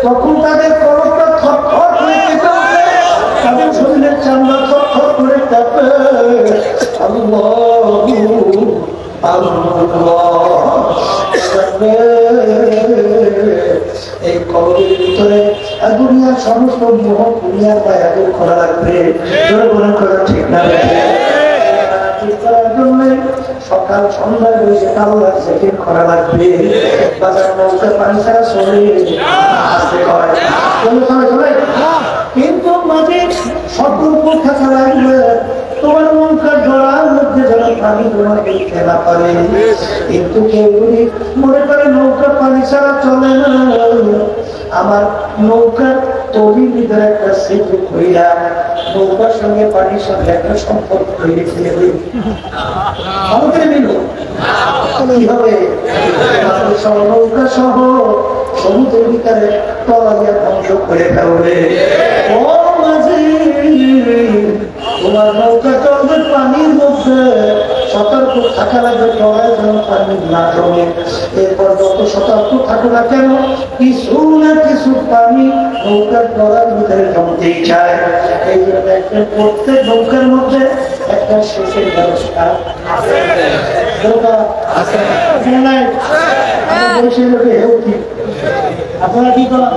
তখন তাদের কলকটা থরথর করে কেঁপে ওঠে, তাদের শরীরের চামড়া থরথর করে কাঁপে। এই কবরের ভিতরে দুনিয়ার সমস্ত মোহ দুনিয়ার গায়ে দূর করা লাগবে। ঠিক না? সকাল সন্ধ্যায় বসে আল্লাহর জিকির করা লাগবে। বাজার নৌকা পানি ছাড়া চলে কিন্তু মাঝে সতর্ক থাকা লাগবে। তোমার নৌকার জড়ার মধ্যে যারা পানি তোমাকে খেলা পারে, কিন্তু কেউ মনে করে নৌকা পানি ছাড়া চলে না। আমার নৌকার তৈরির ভিতরে একটা সেতু কইরা নৌকার সঙ্গে পানির সঙ্গে একটা সম্পর্ক তৈরি ফেলে দিই। আমাদের মিল কি হবে? নৌকা সহ সমুদ্রের ভিতরে তলাইয়া ধ্বংস করে ফেলবে। ও মাঝি, তোমার নৌকা চলবে পানির মধ্যে, সতর্ক থাকা লাগবে তলায় যেন পানি না জমে। এরপর যত সতর্ক থাকো না কেন, কিছু না কিছু পানি নৌকার তলার ভিতরে জমতেই চায়। এই জন্য একটা প্রত্যেক নৌকার মধ্যে একটা সেচের ব্যবস্থা আছে। আপনারা কি করেন?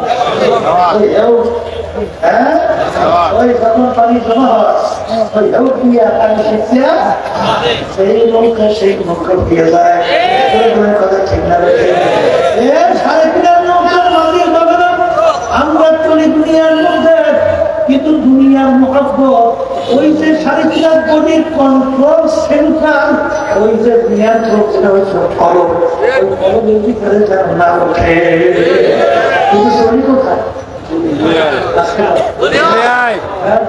যখন পানি জমা হয় সেই নৌকা সেই নৌকা দিয়ে যায়। কথা ঠিক না? আমরা চলি দুনিয়ার মধ্যে, কিন্তু দুনিয়ার মহব্বত ওই যে 3.5 কোটির কন্ট্রোল সেন্টার, ওই যে নিয়ন্ত্রক, সেটা হচ্ছে ফলক। ওই ফলকের ভিতরে যেন না ওঠে। কিন্তু চলি কোথায়?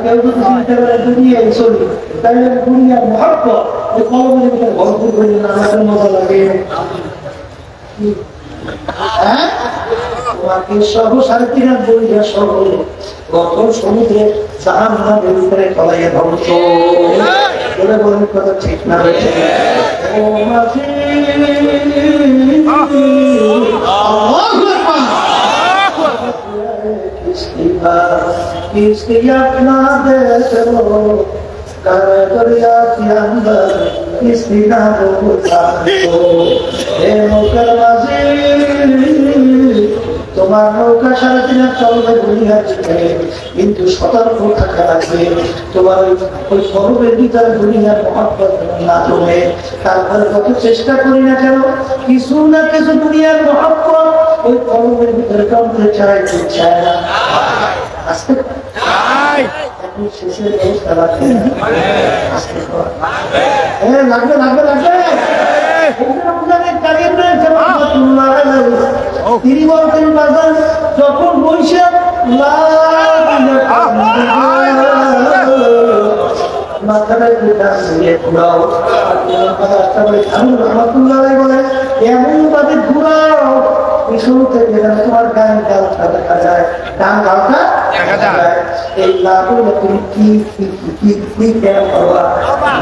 কেউ যদি চিন্তা করে দুনিয়ায় চলি, তাহলে দুনিয়ার মহব্বত ওই ফলকের ভিতরে ভরপুর করে না, আমাদের মজা লাগে। সহ 3.5 বইটা সহ গঠন সমুদ্রে জাহান্নামের ভিতরে তলাইয়া ধ্বংস বলে বলেন। কথা ঠিক না? ও মাঝি, किसकी अपना देश हो कर दरिया के अंदर किसकी ना होता हो। हे मुकर माजी, তোমার নৌকা 3.5 চলবে দুনিয়ার ভিতরে, কিন্তু সতর্ক থাকা লাগবে। তোমার ওই ফরমের ভিতরে দুনিয়ার মহব্বত না জমে। তারপরে কত চেষ্টা করি না কেন, কিছু না কিছু দুনিয়ার মহব্বত ওই ফরমের ভিতরে জমতে চায় না। আজকে শেষের ব্যবস্থা লাগবে লাগবে লাগবে লাগবে। তিনি বলতেন বাজার যখন বৈশাখ মাথাটায় ঘুরাও, বলে এমন ভাবে ঘুরাও শুরু থেকে তোমার গান গালটা দেখা যায়, গান গালটা দেখা যায়। এই না বললে তুমি কি কেন করবা?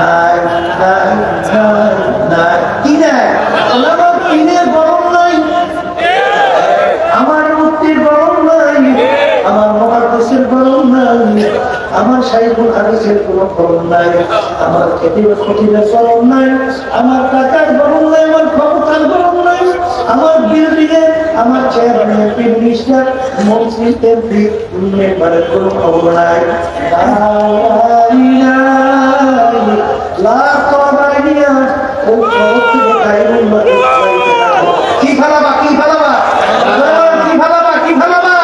নাই নাই নাই নাই কি নাই, আমার কিনের গরম নাই, আমার মুক্তির গরম নাই, আমার মহাদেশের গরম নাই, আমার সাইকুল হাদিসের কোনো গরম নাই, আমার খেতির খতিরের গরম নাই, আমার টাকার গরম নাই, আমার ক্ষমতার গরম নাই, আমার বিল্ডিংয়ে আমার চেয়ারম্যান মিনিস্টার মন্ত্রী এমপি মেম্বারের কোনো খবর নাই। কি ফালাবা কি ফালাবা কি ফালাবা কি ফালাবা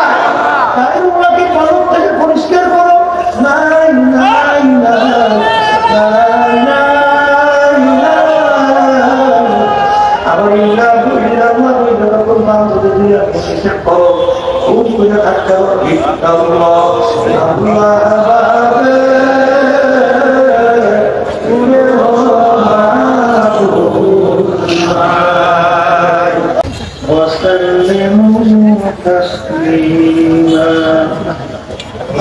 তাইরুল্লাহকে কলম থেকে পরিষ্কার করো। নাই নাই নাই নাই নাই আবার ইল্লাহু ইল্লাল্লাহু যখন বান্দা দুনিয়া পরিষ্কার করো, খুব করে থাকতে হবে আল্লাহ আল্লাহ وسلموا تسليما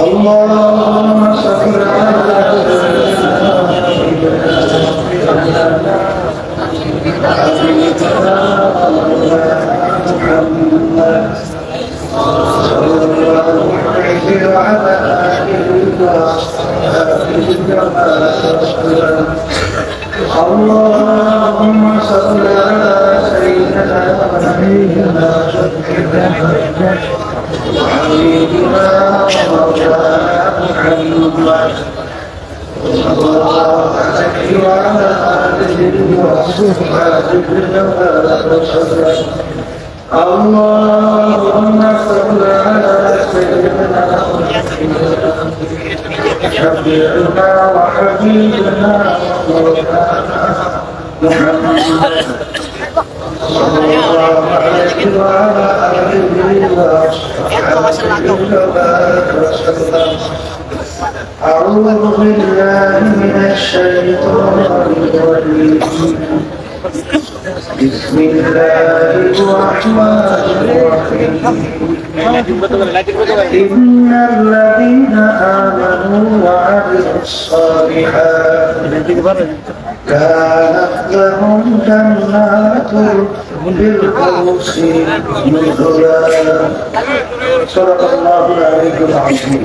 اللهم صل على سيدنا محمد وعلى آله وأصحابه وسلم. اللهم صل على سيدنا ونبينا وحبيبنا ومولانا محمد صلى الله عليه وعلى آله وصحبه وسلم. اللهم صل على سيدنا شفيعنا وحبيبنا ومولانا محمد صلى الله عليه وعلى آله وصحبه وسلم. أعوذ بالله من الشيطان الرجيم. بسم الله الرحمن الرحيم. إن الذين آمنوا وعملوا الصالحات كانت لهم جنات الفردوس نزلا. صدق الله العلي العظيم.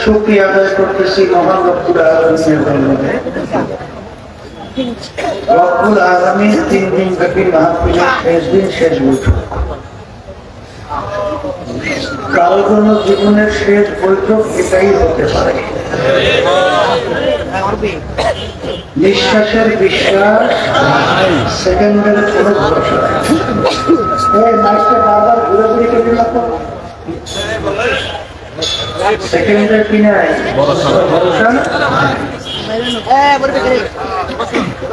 শুকরিয়া আদায় করতেছি মহান রব্বুল আলামিনের দরবারে। রব্বুল আলামিন 3 দিন ব্যাপী মাহফিলের শেষ দিন শেষ বৈঠক। কারো জন্য জীবনের শেষ বৈঠক এটাই হতে পারে। নিঃশ্বাসের বিশ্বাস, সেকেন্ডের কোনো ভরসা নাই। বারবার ঘুরে ঘুরে কেটে লাগতো, সেকেন্ডের কি নাই ভরসা।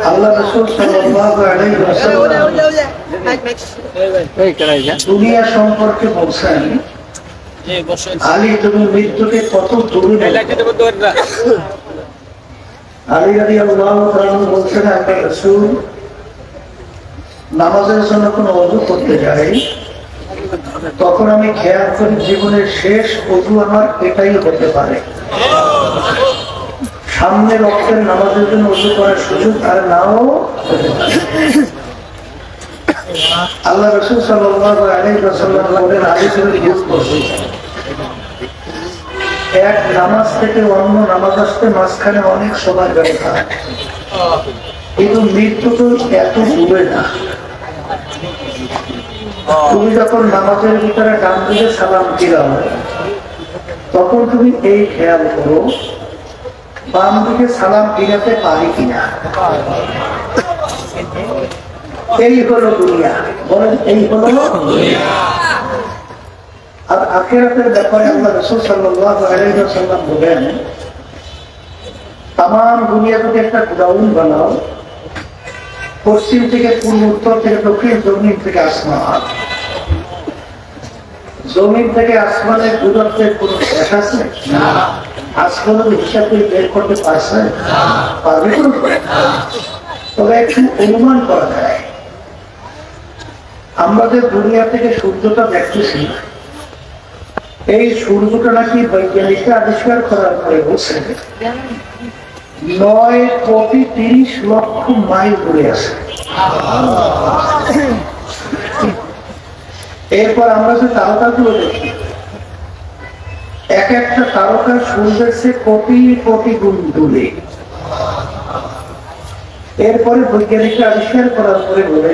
আল্লাহ রাসূল সাল্লাল্লাহু আলাইহি ওয়াসাল্লাম দুনিয়া সম্পর্কে বলছেন, আলী তুমি মৃত্যুকে কত দূরে। আলী রাদিয়াল্লাহু তাআলা বলছেন, আমি রাসূল নামাজের জন্য কোনো ওযু করতে যাই, তখন আমি খেয়াল করি জীবনের শেষ ওযু আমার এটাই হতে পারে। সামনে রক্তের নামাজের জন্য ওযু করার সুযোগ আর নাও হতে পারে। আল্লাহ রাসূল সাল্লাল্লাহু আলাইহি ওয়াসাল্লাম বলেন, আলী তুমি ভুল করছো। এক নামাজ থেকে অন্য নামাজ আসতে মাঝখানে অনেক সময় ব্যবধান, কিন্তু মৃত্যু তো এত দূরে না। তুমি যখন নামাজের ভিতরে ডান দিকে সালাম দিলাম, তখন তুমি এই খেয়াল করো বাম দিকে সালাম দিতে পারি কিনা। এই হলো দুনিয়া, বলেন এই হলো দুনিয়া। আর আখিরাতের ব্যাপারে আল্লাহ রাসূল সাল্লাল্লাহু আলাইহি ওয়াসাল্লাম বলেন, তাম দুনিয়া থেকে একটা গোডাউন বানাও, পশ্চিম থেকে পূর্ব, উত্তর থেকে দক্ষিণ, জমিন থেকে আসমান। জমিন থেকে আসমানের দূরত্বের কোন শেষ আছে? আসমানের হিসাব করে বের করতে পারছে? পারবে? তবে একটু অনুমান করা যায়। আমরা যে দুনিয়া থেকে সূর্যটা দেখতেছি, এই সূর্যটা নাকি বৈজ্ঞানিকরা আবিষ্কার করার পরে বলছে 9,30,00,000 মাইল দূরে আছে। এরপর আমরা যে তারকাগুলো দেখি, এক একটা তারকা সূর্যের চেয়ে কোটি কোটি গুণ দূরে। এরপরে বৈজ্ঞানিকরা আবিষ্কার করার পরে বলে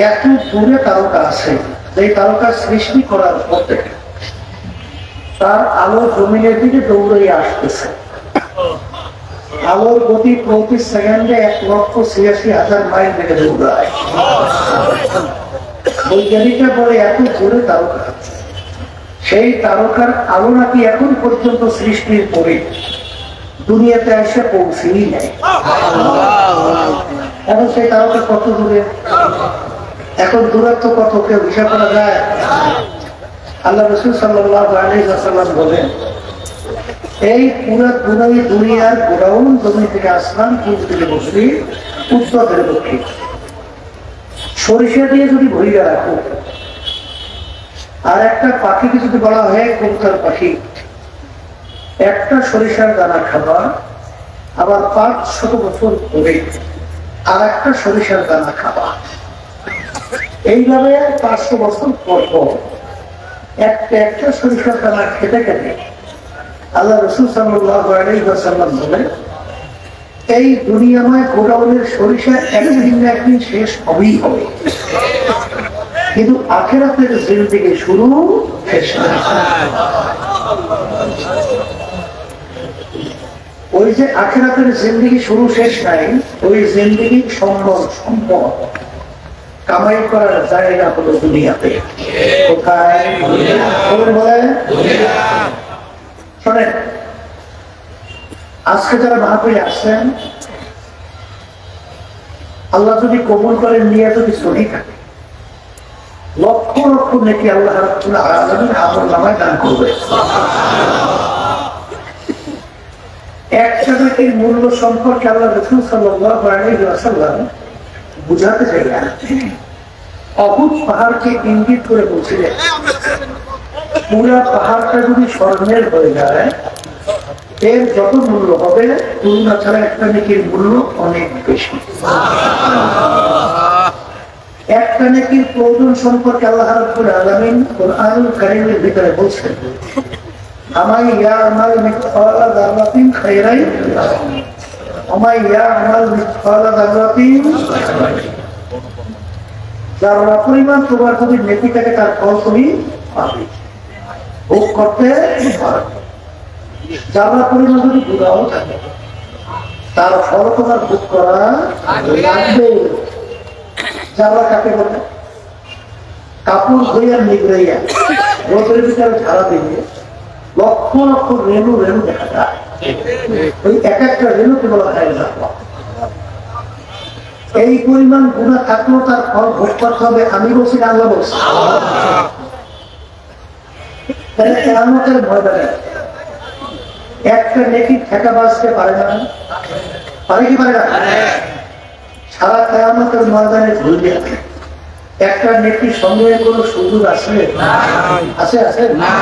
এত দূরে তারকা আছে, যে তারকা সৃষ্টি করার পর থেকে তার আলো জমিনের দিকে দৌড়ে আসতেছে। আলোর গতি প্রতি সেকেন্ডে 1,86,000 মাইল থেকে দৌড়ায়। বৈজ্ঞানিকরা বলে এত দূরে তারকা, সেই তারকার আলো নাকি এখন পর্যন্ত সৃষ্টির পরে দুনিয়াতে এসে পৌঁছেই নাই। এখন সেই তারকা কত দূরে, এখন দূরত্ব কত কেউ হিসাব করা যায়? আল্লাহ রাসূল সাল্লাল্লাহু আলাইহি ওয়াসাল্লাম বলেন, এই পুরো দুনিয়ার গোডাউন জমি থেকে আসমান, পূর্ব থেকে পশ্চিম, উত্তর থেকে দক্ষিণ, সরিষা দিয়ে যদি ভরিয়ে রাখো, আর একটা পাখিকে যদি বলা হয় কবুতর পাখি, একটা সরিষার দানা খাবা, আবার 500 বছর পরে আর একটা সরিষার দানা খাবা, এইভাবে 500 বছর পর একটা একটা সরিষার দানা খেতে খেতে আল্লাহ রাসূল সাল্লাল্লাহু আলাইহি ওয়াসাল্লাম বলেন, এই দুনিয়াময় গোডাউনের সরিষা একদিন না একদিন শেষ হবেই হবে, কিন্তু আখিরাতের জিন্দেগি শুরু শেষ না। ওই যে আখিরাতের জিন্দেগি শুরু শেষ নাই, ওই জিন্দেগির সম্পদ কামাই করার জায়গা হলো দুনিয়াতে। কোথায়? বলে শোনেন, আজকে যারা মাহফিলে আসছেন, আল্লাহ যদি কবুল করেন, নিয়ে যদি সহি থাকে, লক্ষ লক্ষ নেকি আল্লাহ রাব্বুল আলামিন আমল নামায় দান করবে। একটা নেকির মূল্য সম্পর্কে আল্লাহ রাসূল সাল্লাল্লাহু আলাইহি ওয়াসাল্লাম বুঝাতে চাইলেন, অহুদ পাহাড়কে ইঙ্গিত করে বলছিলেন, পুরা পাহাড়টা যদি স্বর্ণের হয়ে যায়, এর যত মূল্য হবে তুলনা ছাড়া একটা নেকির মূল্য অনেক বেশি। একটা নেকির প্রয়োজন সম্পর্কে আল্লাহ রাব্বুল আলামিন কুরআনুল কারীমের ভিতরে বলছেন, আমাই ইয়ামাল মিসকালা যাররাতিন খায়রান আমাই ইয়ামাল মিসকালা যাররাতিন, যারা পরিমাণ তোমার যদি নেকি থাকে তার ফল তুমি পাবে, ভোগ করতে পারবে। যারা পরিমাণ যদি গুনাহ থাকে তার ফল তোমার ভোগ করা লাগবে। যারা কাকে বলে? কাপড় ধুইয়া নিগড়াইয়া রোদের ভিতরে ঝাড়া দিয়ে লক্ষ লক্ষ রেণু রেণু দেখা যায়, ওই এক একটা রেণুকে বলা হয় জান্নাত। এই পরিমাণ গুনাহ থাকলেও তার ফল ভোগ করতে হবে। আমি বলছি না আল্লাহ বলছি? তাহলে কিয়ামতের ময়দানে একটা নেকি ঠেকা বাঁচতে পারে না, পারে কি পারে না? সারা কিয়ামতের ময়দানে ঘুরবে একটা নেকির সঙ্গে কোনো সুযোগ আছে? আছে? আছে না।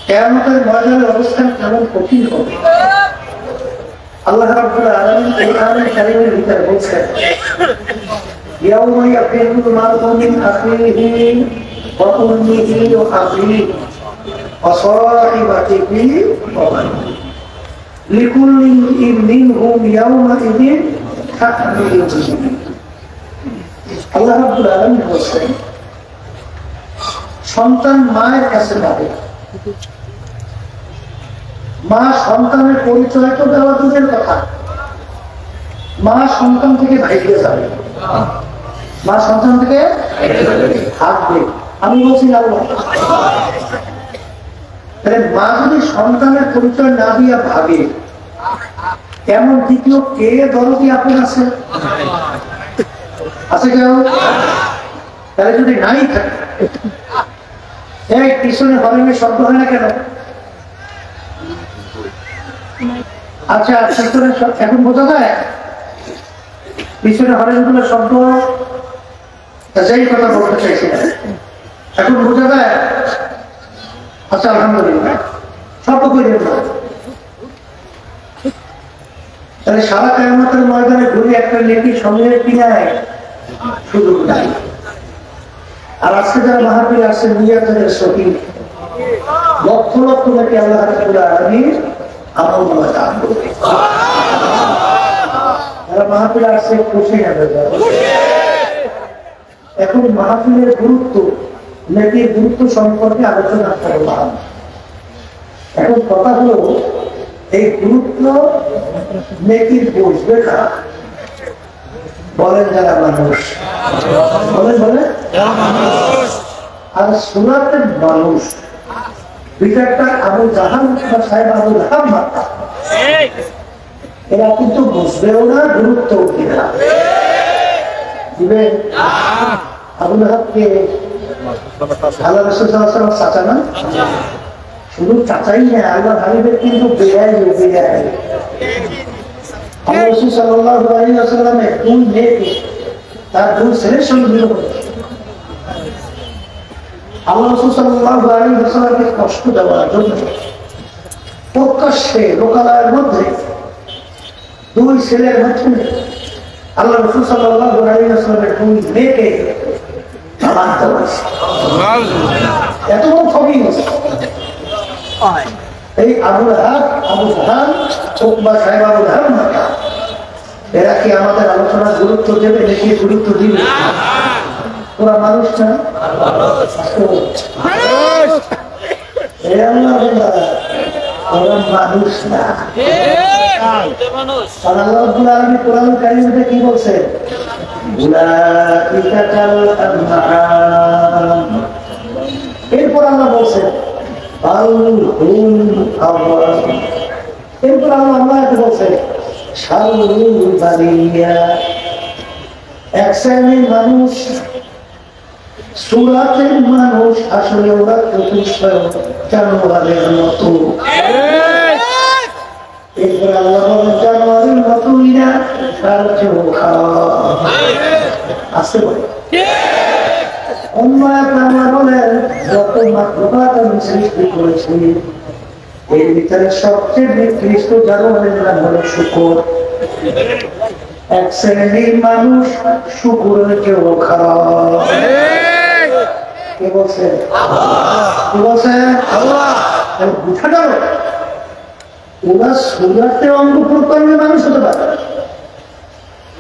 কিয়ামতের ময়দানের অবস্থান কেমন কঠিন হবে। আল্লাহ রাব্বুল আলামিন কোরআনুল কারীমের ভিতরে বলছেন, ইয়াউমা ইয়াফিরুল মারউ মিন আখিহি ওয়া উম্মিহি ওয়া আবিহি ওয়া সাহিবাতিহি ওয়া বানিহি লিকুল্লি ইমরিইন মিনহুম ইয়াউমাইযিন শা'নুন। আল্লাহ রাব্বুল আলামিন বলছেন, সন্তান মায়ের কাছে যাবে, মা সন্তানের পরিচয় তো দেওয়া দূরের কথা, মা সন্তান থেকে ভাইগে যাবে, মা সন্তান থেকে ভাগবে। আমি বলছি আল্লাহ, তাহলে মা যদি সন্তানের পরিচয় না দিয়া ভাগে, এমন দ্বিতীয় কে দরদি আপন আছে? আছে কেউ? তাহলে যদি নাই থাকে, এই পিছনে হরিণের শব্দ হয় না কেন? আচ্ছা, এখন বোঝা যায় পিছনে হরিণগুলোর শব্দ? যেই কথা বলতে চাইছি এখন বোঝা যায়? আচ্ছা, আলহামদুলিল্লাহ, শব্দ করে দেব। তাহলে সারা কিয়ামতের ময়দানে ঘুরে একটা নেকির সঙ্গে কিনায় সুযোগ নাই। আর আজকে যারা মাহফিল আসছে নিয়াতের সহিত লক্ষ লক্ষ নেকি আল্লাহ রাব্বুল আলামিন আমল নামা দান করবে। যারা মাহফিল আসছে খুশি হবে। এখন মাহফিলের গুরুত্ব, নেকির গুরুত্ব সম্পর্কে আলোচনা করলাম। এখন কথা হলো, এই গুরুত্ব নেকির বুঝবে না বলেন যারা মানুষ, বলে আর সুরাতের মানুষ বিচারটা আবু জাহান সাহেব আবু জাহান মাতা, এরা কিন্তু বুঝবেও না, গুরুত্ব দিবে না। দিবে আবু জাহাবকে আল্লাহ রাসূল সাল্লাল্লাহু আলাইহি ওয়াসাল্লাম চাচা না, শুধু চাচাই না, আল্লাহ হাবিবের কিন্তু বেয়াই। আল্লাহ রাসূল সাল্লাল্লাহু আলাইহি ওয়াসাল্লামের দুই মেয়েকে তার দুই ছেলের সঙ্গে বিবাহ করেছে। আল্লাহ রাসূল সাল্লাল্লাহু আলাইহি ওয়াসাল্লামকে কষ্ট দেওয়ার জন্য প্রকাশ্যে লোকালয়ের মধ্যে দুই ছেলের মাধ্যমে আল্লাহ রাসূল সাল্লাল্লাহু আলাইহি ওয়াসাল্লামের দুই মেয়েকে মানতে পারছি এত বড় ঠকি এই আবু জাহাল বা সাহেব আবু জাহাল এরা কি আমাদের আলোচনার গুরুত্ব দেবে নাকি গুরুত্ব দিবে ওরা মানুষ না ওরা মানুষ না কোরআন কারিমে কি বলছে এরপর আল্লাহ বলছেন এরপর আল্লাহ বলছেন এক শ্রেণীর মানুষ সুরাতের মানুষ আসলে ওরা চতুর্থ জানোয়ারের মতো এরপর আল্লাহ বলেন জানোয়ারের মতোই না তার চেয়েও খারাপ আসতে বলে অন্য এক আল্লাহ বলেন যত মাত্রপাত আমি সৃষ্টি করেছি এর ভিতরে সবচেয়ে নিকৃষ্ট জানোয়ারের নাম হলো শূকর এক শ্রেণীর মানুষ শূকরের চেয়েও খারাপ কে বলছে কে বলছে বুঝা গেল ওরা সুরাতে অঙ্গ প্রত্যঙ্গে মানুষ হতে পারে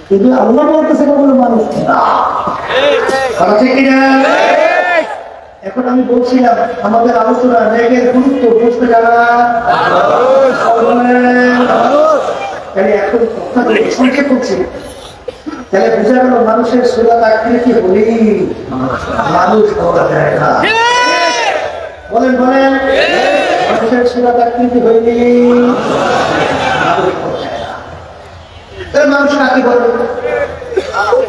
কিন্তু আল্লাহ বলতেছে কোনো মানুষ না ঠিক কিনা এখন আমি বলছিলাম আমাদের আলোচনা ন্যায়ের গুরুত্ব বুঝতে যারা এখন সংক্ষেপ করছি তাহলে বোঝা গেল মানুষের সুরাত আকৃতি হলেই মানুষ হওয়া যায় না বলেন বলেন মানুষের সুরাত আকৃতি হইলেই মানুষ কাকে বলে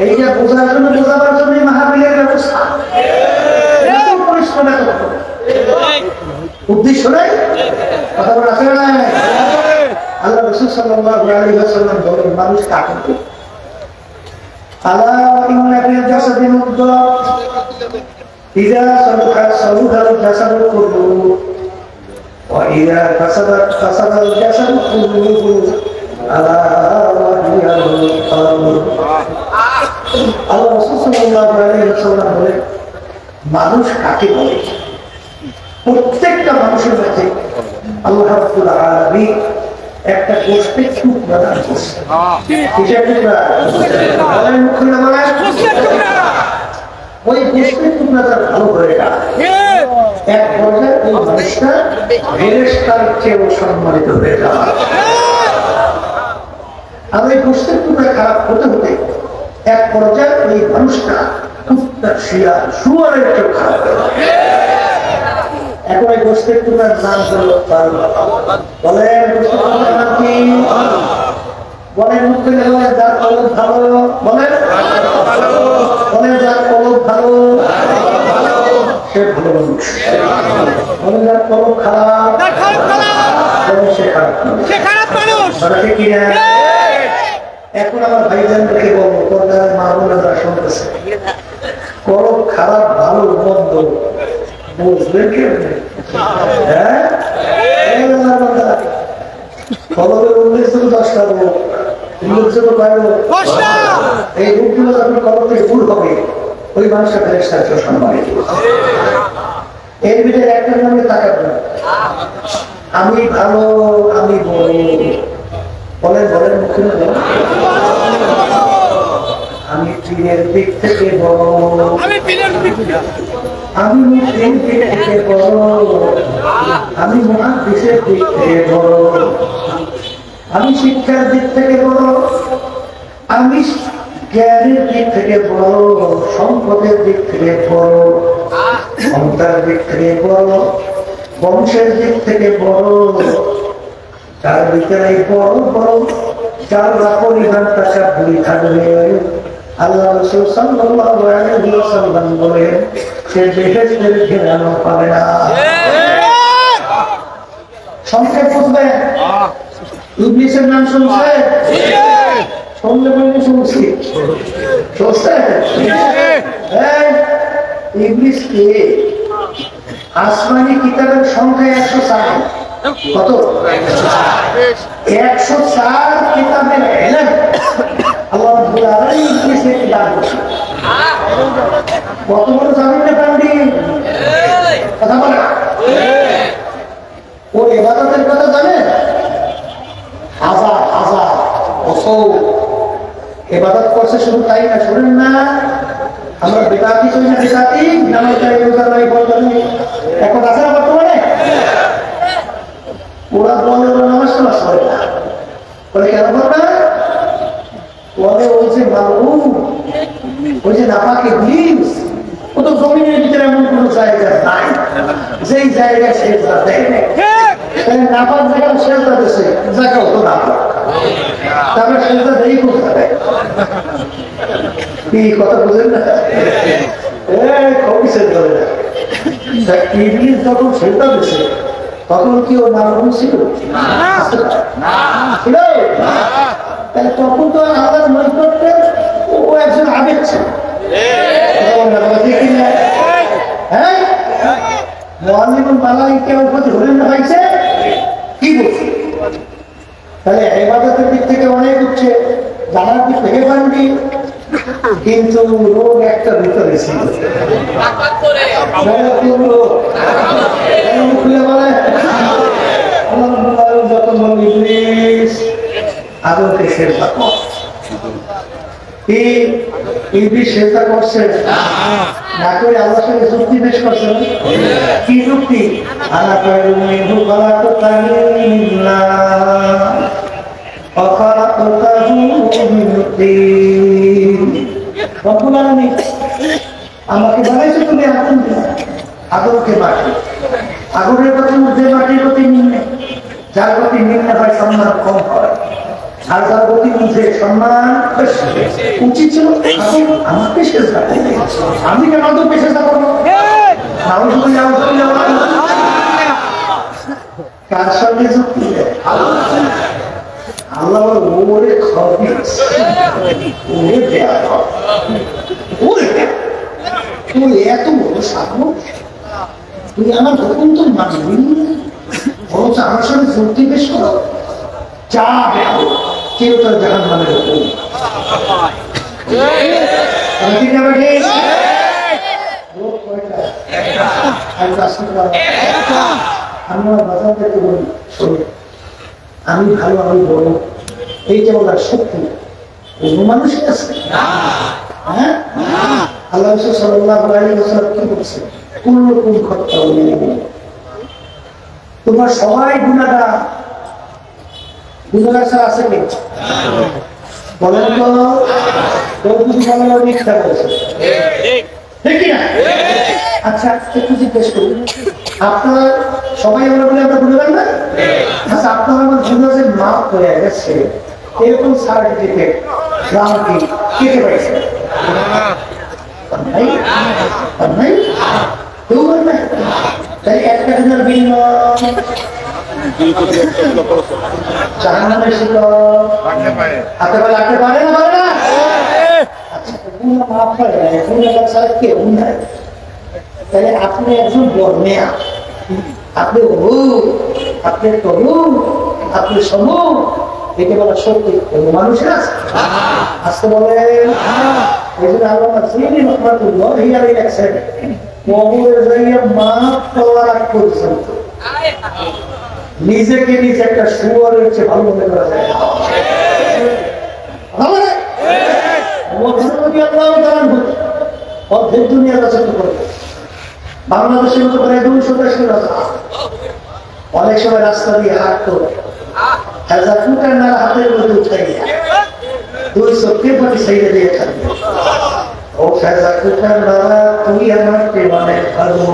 এইটা বোঝার জন্য বোঝাবার জন্য মাহফিলের ব্যবস্থা উদ্দেশ্য নাই কথা বলা আছে না আল্লাহ রাসূল সাল্লাল্লাহু আলাইহি ওয়াসাল্লাম বলেন মানুষ কাকে বলে আলা ইন্না ফিল জাসাদি মুদগা ইযা সালুহা সালুহাল জাসাদু কুল্লুহু ওয়া ইযা ফাসাদাত ফাসাদাল জাসাদু কুল্লুহু আলা ওয়া হিয়াল কলব আল্লাহ রাসূল সাল্লাল্লাহু আলাইহি ওয়াসাল্লাম বলেন মানুষ কাকে বলে প্রত্যেকটা মানুষের মধ্যে আল্লাহ রাব্বুল আলামিন একটা গোষ্ঠীর টুকরা দান করছে কিসের টুকরা বলেন মুখে বলেন ওই গোষ্ঠীর টুকরাটা ভালো হয়ে গেল এক পর্যায়ে ওই মানুষটা ফেরেশতার চেয়েও সম্মানিত হয়ে গেল আর ওই গোষ্ঠীর টুকরা খারাপ হতে হতে এক পর্যায়ে ওই মানুষটা শুয়ারের চেয়েও খারাপ হয়ে গেল এখন এই গোষ্ঠীর টুকরার নাম হলো বলেন গোষ্ঠীর টুকরার নাম কি বলেন মুখে বলেন যার কলব ভালো বলেন বলেন যার কলব ভালো সে ভালো মানুষ বলেন যার কলব খারাপ সে খারাপ মানুষ এখন আমার ভাইজানকে বলবো পর্দার মা বোনেরা শুনতেছে কলব খারাপ ভালো মন্দ বুঝবেন কেমনে হ্যাঁ কলবের উল্লেখযোগ্য 10টা রোগ উল্লেখযোগ্য কয় রোগ এই রোগগুলো যখন কলব থেকে দূর হবে ওই মানুষটা ফেরেশতার চেয়ে সম্মানিত এর ভিতরে একটা নামে তাকাবেন আমি ভালো আমি বড় বলেন বলেন মুখে আমি পীরের দিক থেকে বড় আমি মুসলিম দিক থেকে বড় আমি মুহাদ্দিসের দিক থেকে বড় আমি শিক্ষার দিক থেকে বড় আমি জ্ঞানের দিক থেকে বড় সম্পদের দিক থেকে বড় ক্ষমতার দিক থেকে বড় বংশের দিক থেকে বড় তার ভিতরে বড় বড় যার পরিমাণ টাকা ভুল থাকবে আল্লাহ রাসূল সাল্লাল্লাহু আলাইহি ওয়াসাল্লাম বলেন সে বেহেশতের ঘেরানো পাবে না সংক্ষেপ বুঝবেন ইবলিসের নাম শুনছেন শুনলে বলতে শুনছি শুনছেন ইবলিস কে আসমানি কিতাবের সংখ্যা 104 কত 104 কিতাবের ইলম আল্লাহ রাব্বুল আলামিন ইবলিসকে দান করেছেন কত বড় জামিনে পান্ডি কথা বলে ও ইবাদতের কথা জানে হাজার হাজার বছর ইবাদত করছে শুধু তাই না শুনেন না আমরা বেদাতি করি না বেদাতি নামাজ নাই রোজা নাই বন্ধ নেই এখন আছে না বর্তমানে ওরা বলে ওরা নামাজ টামাজ করে না বলে কেন করবে বলে ওই যে বাবু ওই যে নাপাকে ব্লিজ ও তো জমিনের ভিতরে এমন কোন জায়গা নাই যেই জায়গায় সেজদা দেয় নাপাক জায়গা সেজদা দিচ্ছে জায়গাও তো নাপাক তারপরে সেজদা দেই করতে দেয় কি কথা বুঝেন না ইবলিস যখন সেজদা দিচ্ছে তখন কি ওর নাম ছিল তাহলে তখন তো আলাদা মনে করতে ও একজন আবেগ ছিল হ্যাঁ মুআল্লিমুল মালায়েকা উপরে ধরে না পাইছে কি বলছে তাহলে ইবাদতের দিক থেকে অনেক উঠছে জানার দিক থেকে পারবি কিন্তু রোগ একটা ভিতরে ছিল যখন বলি ইবলিস আদরকে সেজদা কর ইবলিস সেজদা করছে না করে আল্লাহর সঙ্গে যুক্তি পেশ করছে কি যুক্তি আনা খায়রুম মিনহু খালাকতানি মিন নার ওয়া খালাকতাহু মিন তিন রব্বুল আলামিন আমাকে বানাইছো তুমি আগুন দিয়ে আগুনকে মাটি আগুনের প্রতি যে মাটির প্রতি নিম্নে যার প্রতি নিম্নে হয় সম্মান কম হয় আর যার প্রতি উঠে সম্মান উচিত ছিল আমাকে সেজদা করতে আমি কেন তোকে সেজদা করবো কার সঙ্গে যুক্তি আল্লাহ ওরে খবিস ওরে দেয়া ওরে তুই এত বড় সাহস তুই আমার হুকুম তো মানবি বরঞ্চ আমার সঙ্গে যুক্তি পেশ করো যা কেউ তোর জাহান্নামের হুকুম আমি ভালো আমি বড় এইটা বলার সত্যি কোন মানুষের আছে হ্যাঁ আল্লাহ সাল্লাল্লাহু আলাইহি ওয়াসাল্লাম কি বলছে কুল্লুকুম খাত্তাউন তোমার সবাই গুনাহগার গুনাহগার ছাড়া আছে কি বলেন তো কেউ যদি বলেন মিথ্যা বলছে ঠিক না আচ্ছা একটু জিজ্ঞেস করি আপনার সবাই আমরা বলে আমরা গুনাহগার না আচ্ছা আপনার আমার গুনাহ যে মাফ হয়ে গেছে এরকম সার্টিফিকেট গ্রামকে কে কে পাইছে নাই নাই কেউ না তাই একটা দিনের বিনিময় জাহান্নামের শিকল হাতে পারে লাগতে পারে না পারে না আচ্ছা গুনাহ মাফ হয় না গুনাহগার ছাড়া কেউ নাই তাহলে আপনি একজন বর্ণিয়া আপনি আপনি তরুণ আপনি সমুখ একে বলা সত্যি কোন মানুষের আছে আসতে বলেন এই জন্য আল্লাহ যিনি রহমাতুল্লাহ আলাইহি লেখছেন কবরের জায়গায় মাফ করার করছেন নিজেকে নিজে একটা শুয়োরের চেয়ে ভালো মনে করা যায় অর্ধেক দুনিয়া রাজত্ব করে বাংলাদেশের মতো প্রায় 200 দেশের রাজা অনেক সময় রাস্তা দিয়ে হাঁটতো হাজার ফুটার নাড়া হাতের মধ্যে উঠাইয়া 200 পেপারি সাইডে দিয়ে থাকবে ও হাজার ফুটার নাড়া তুই আমার প্রেমানের ভালো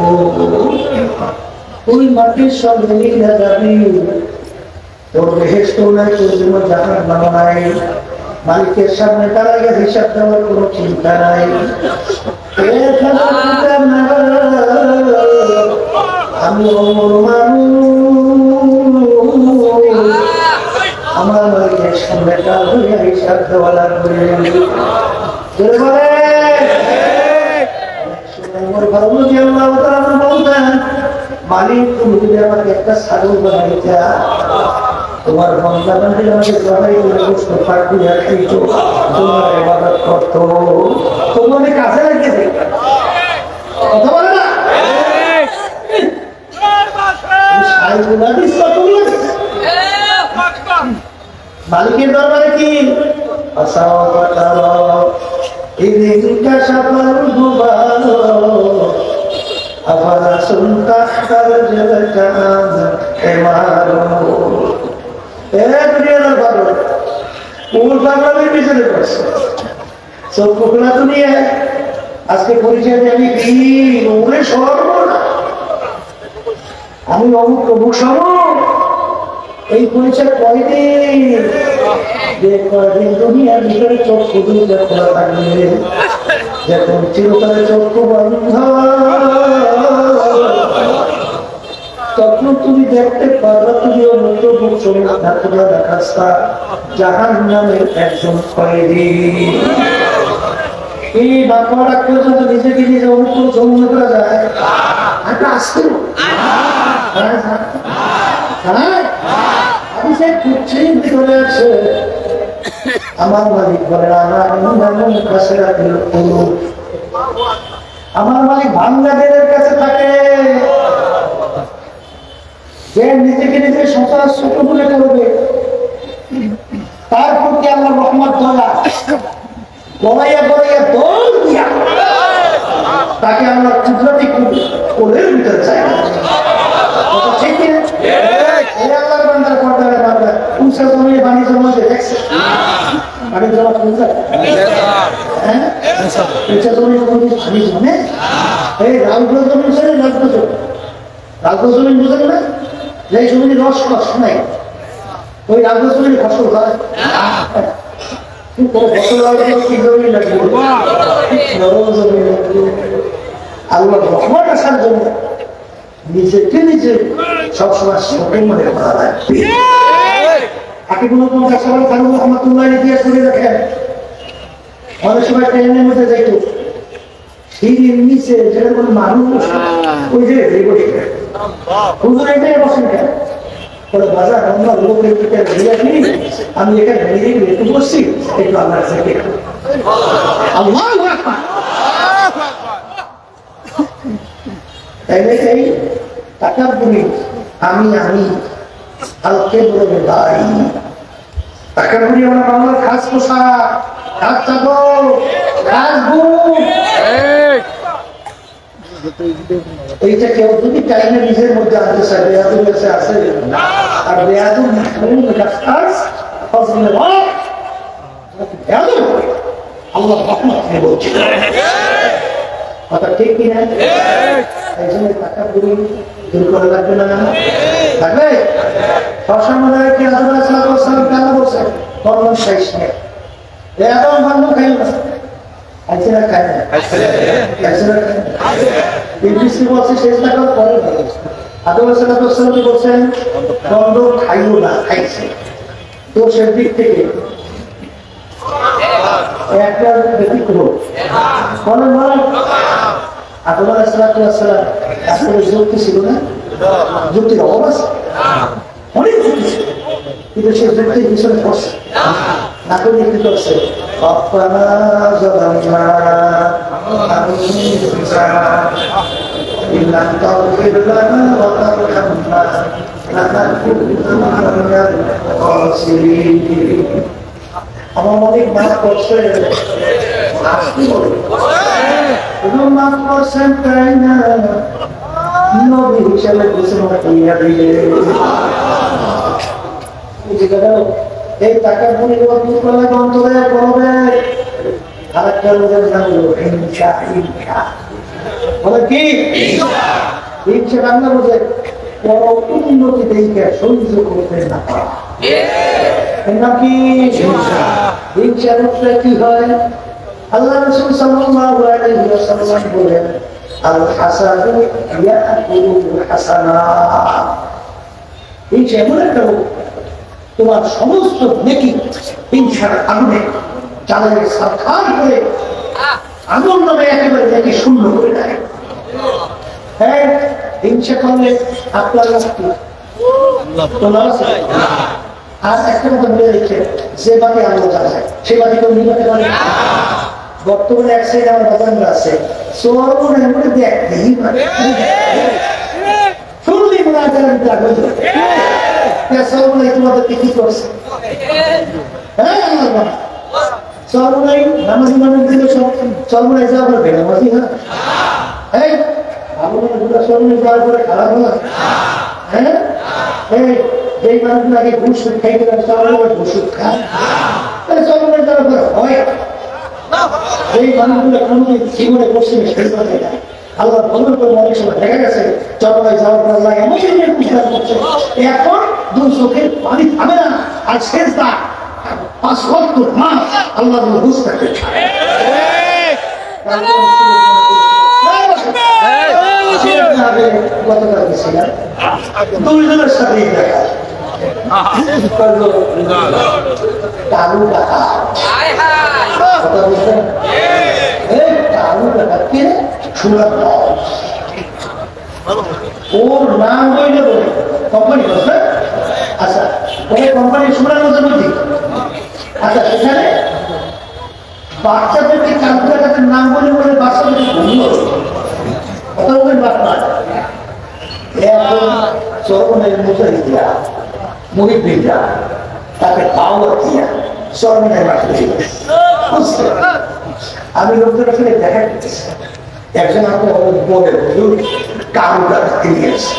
তুই মাটির সঙ্গে মিলে যাবি তোর বেহেশত নাই তোর জন্য জাহান্নাম নাই মালিকের সামনে দাঁড়াইয়া হিসাব দেওয়ার কোনো চিন্তা নাই আমি আমার মালিকের সামনে দাঁড়াইয়া হিসাব দেওয়া লাগবে মালিক তুমি যদি আমাকে একটা ছাগল বানাইতা তোমার বন্ধা বান্ধব আমাকে জবাই করে গোস্ত পাঠিয়ে খাইতো তোমার ইবাদত করতো তোমাকে কাছে লাগিয়ে দেয় মালিকের দরবারে কি আজকে পরিচয় আমি কি সর্বনা আমি অমুক অমুক সম এই পরিচয় কয়দিন যে কয়দিন দুনিয়ার ভিতরে চক্ষু দুইটা খোলা থাকবে যখন চিরকালে চক্ষু বন্ধ তখন তুমি দেখতে পারবে তুমি অমুক অমুক সময় ঠাকুরা দেখাস্তা জাহান্নামের একজন কয়েদি এই বাপমারা পর্যন্ত নিজেকে নিজে অনুকূল মনে করা যায় একটা আসতে আমার মালিক বলে আমার মালিক বাংলাদেশের কাছে থাকে যে নিজেকে নিজে সংসার ছোট মনে করবে তার প্রতি আমার রহমত দয়া গলাইয়া গলাইয়া দল দিয়া তাকে আমরা কুদরতি কোলের ভিতরে চাই ঠিক আল্লাহর বান্দার পর্দারে বান্দা উঁচা জমিয়ে পানি জমাতে দেখছে পানি জমা উঁচা হ্যাঁ উঁচা জমি পানি জমে এই রাজগুলো জমি রাজগুলো জমি বুঝেন না যে জমির রস রস নাই ওই রাজগুলো জমির ফসল হয় আল্লাহ রহমত আসার জন্য নিজেকে নিজে সবসময় ছোট মনে করা লাগবে আপনি কোনো রহমতুল্লাহ ইতিহাস করে দেখেন অনেক সময় ট্রেনের মধ্যে যাইত সিঁড়ির নিচে যেরকম মানুষ ওই যে হুজুর এটাই বসেন কেন বাজার আমরা লোকের আমি এখানে একটু বসছি একটু আমার টাকার বলি আমি কালকে বলবে ভাই টাকার বলি আমরা বাংলার খাস পোশাক খাস চাদর খাস বুট এইটা কেউ যদি টাইমে নিজের মধ্যে আনতে চায় বেয়াদুর কাছে আসে আর বেয়াদুর আল্লাহ বলছে কথা ঠিক কিনা এই জন্য টাকা পুরি দূর করা লাগবে না লাগবে সবসময় কি আল্লাহ কেন বলছে কর্ম শেষ নেই বেয়াদুর ভালো খাইল না দোষের দিক থেকে একটা ব্যতিক্রম আসলে যুক্তি ছিল না যুক্তির অভাব আছে অনেক যুক্তি ছিল কিন্তু সে যুক্তির পিছনে পড়ছে না করে কি করছে আমার অনেক মাফ করছে মাফ করছেন তাই না নবী হিসাবে ঘোষণা করিয়া দিলে এই টাকা পুরি অন্তরে করবে আর একটা লোকের নাম হলো হিংসা হিংসা বলে কি হিংসা বাংলা বোঝে বড় উন্নতি দেখে সহ্য করতে না পারা নাকি হিংসা রূপে কি হয় আল্লাহ রাসূল সাল্লাল্লাহু আলাইহি ওয়াসাল্লাম বলেন আল হাসাদু ইয়াকুলুল হাসানাত হিংসা এমন একটা তোমার সমস্ত নেকি হিংসার আগুনে চালের সাবধান করে আগুন নামে একেবারে নেকি শূন্য করে দেয় হ্যাঁ হিংসা করলে আপনার আর একটা কথা বলে রেখে যে বাকি আলো যায় সে বাকি কেউ নিবাতে পারে বর্তমানে এক সাইড আমার বাজানরা আছে দেখতেই পারে শুনলেই মনে হয় চালাতে আগ্রহ সর্বনাই তোমাদেরকে কি করছে? হ্যাঁ সর্বনাই নামাজি মানুষ দিলে সব সর্বনাই যাওয়া বলবে নামাজি। হ্যাঁ ভালো মানুষগুলো সর্বনাই যাওয়ার পরে খারাপ হয়। হ্যাঁ যেই মানুষগুলো আগে ঘুষ খাইতে পারে সর্বনাই ঘুষ খায় তাহলে সর্বনাই যাওয়ার পরে হয়। এই মানুষগুলো কোনদিন জীবনে করছে আল্লাহ বন্ধুর করে অনেক সময় দেখা গেছে চরমায় যাওয়ার পর আল্লাহ এমন করছে এখন দুই চোখের পানি থামে না। আর শেষ দা 5 মাস আল্লাহ বুঝ থাকে গতকাল গেছিলাম দুইজনের সাথে দেখা কালু টাকা ওর নাম হইলে বলে কোম্পানি বলছে। আচ্ছা ওই কোম্পানি সুনামগঞ্জের মধ্যে। আচ্ছা সেখানে বাচ্চাদেরকে কালু টাকার নাম বলে বলে বাচ্চাদেরকে ঘুমিয়ে কতগুলো বাচ্চা এখন চরমনের মুজাহিদরা মুহিদ্দিনরা তাকে পাওয়া দিয়া চরমনের মাঠে আমি লোকদের আসলে দেখা দিতেছি একজন আমাকে বলে কারু টাকা নিয়েছে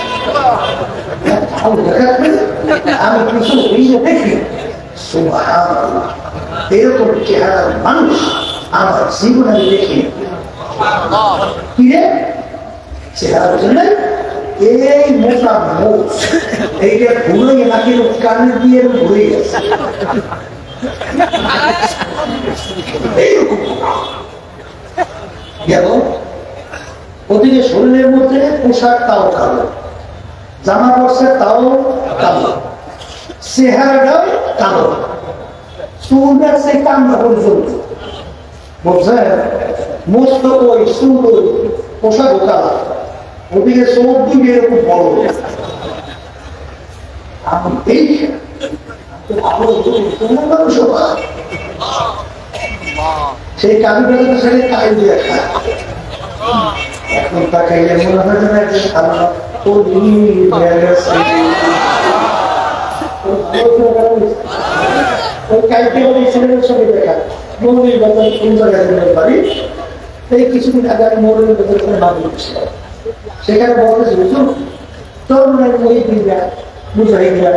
আমি কিছু দেখি এরকম চেহারার মানুষ আমার জীবনে আমি দেখি কিরে চেহারা জন্য এই মোটা মুখ এইটা ঘুরে নাকি কানে দিয়ে ঘুরে গেছে এবং ওদিকে শরীরের মধ্যে পোশাক তাও কালো, জামা পড়ছে তাও কালো, চেহারাটাও কালো, চুলটা সে কান্না পর্যন্ত বুঝছেন মস্ত ওই চুল ওই পোশাকও কালো, ওদিকে চোখ দিকে এরকম বড় আমি দেখি সেই কাজুটাকে তো সেটা কাজ দিয়ে খায়। এখন তাকাইলে মনে হয় না যে ছেলেদের সঙ্গে দেখা মৌলিক বাজার কোন জায়গায় বাড়ি এই কিছুদিন আগে আমি মৌলিক বাজার করে বাড়ি করছিলাম। সেখানে বলতেছিল তরুণের মহিলা মুজাহিদরা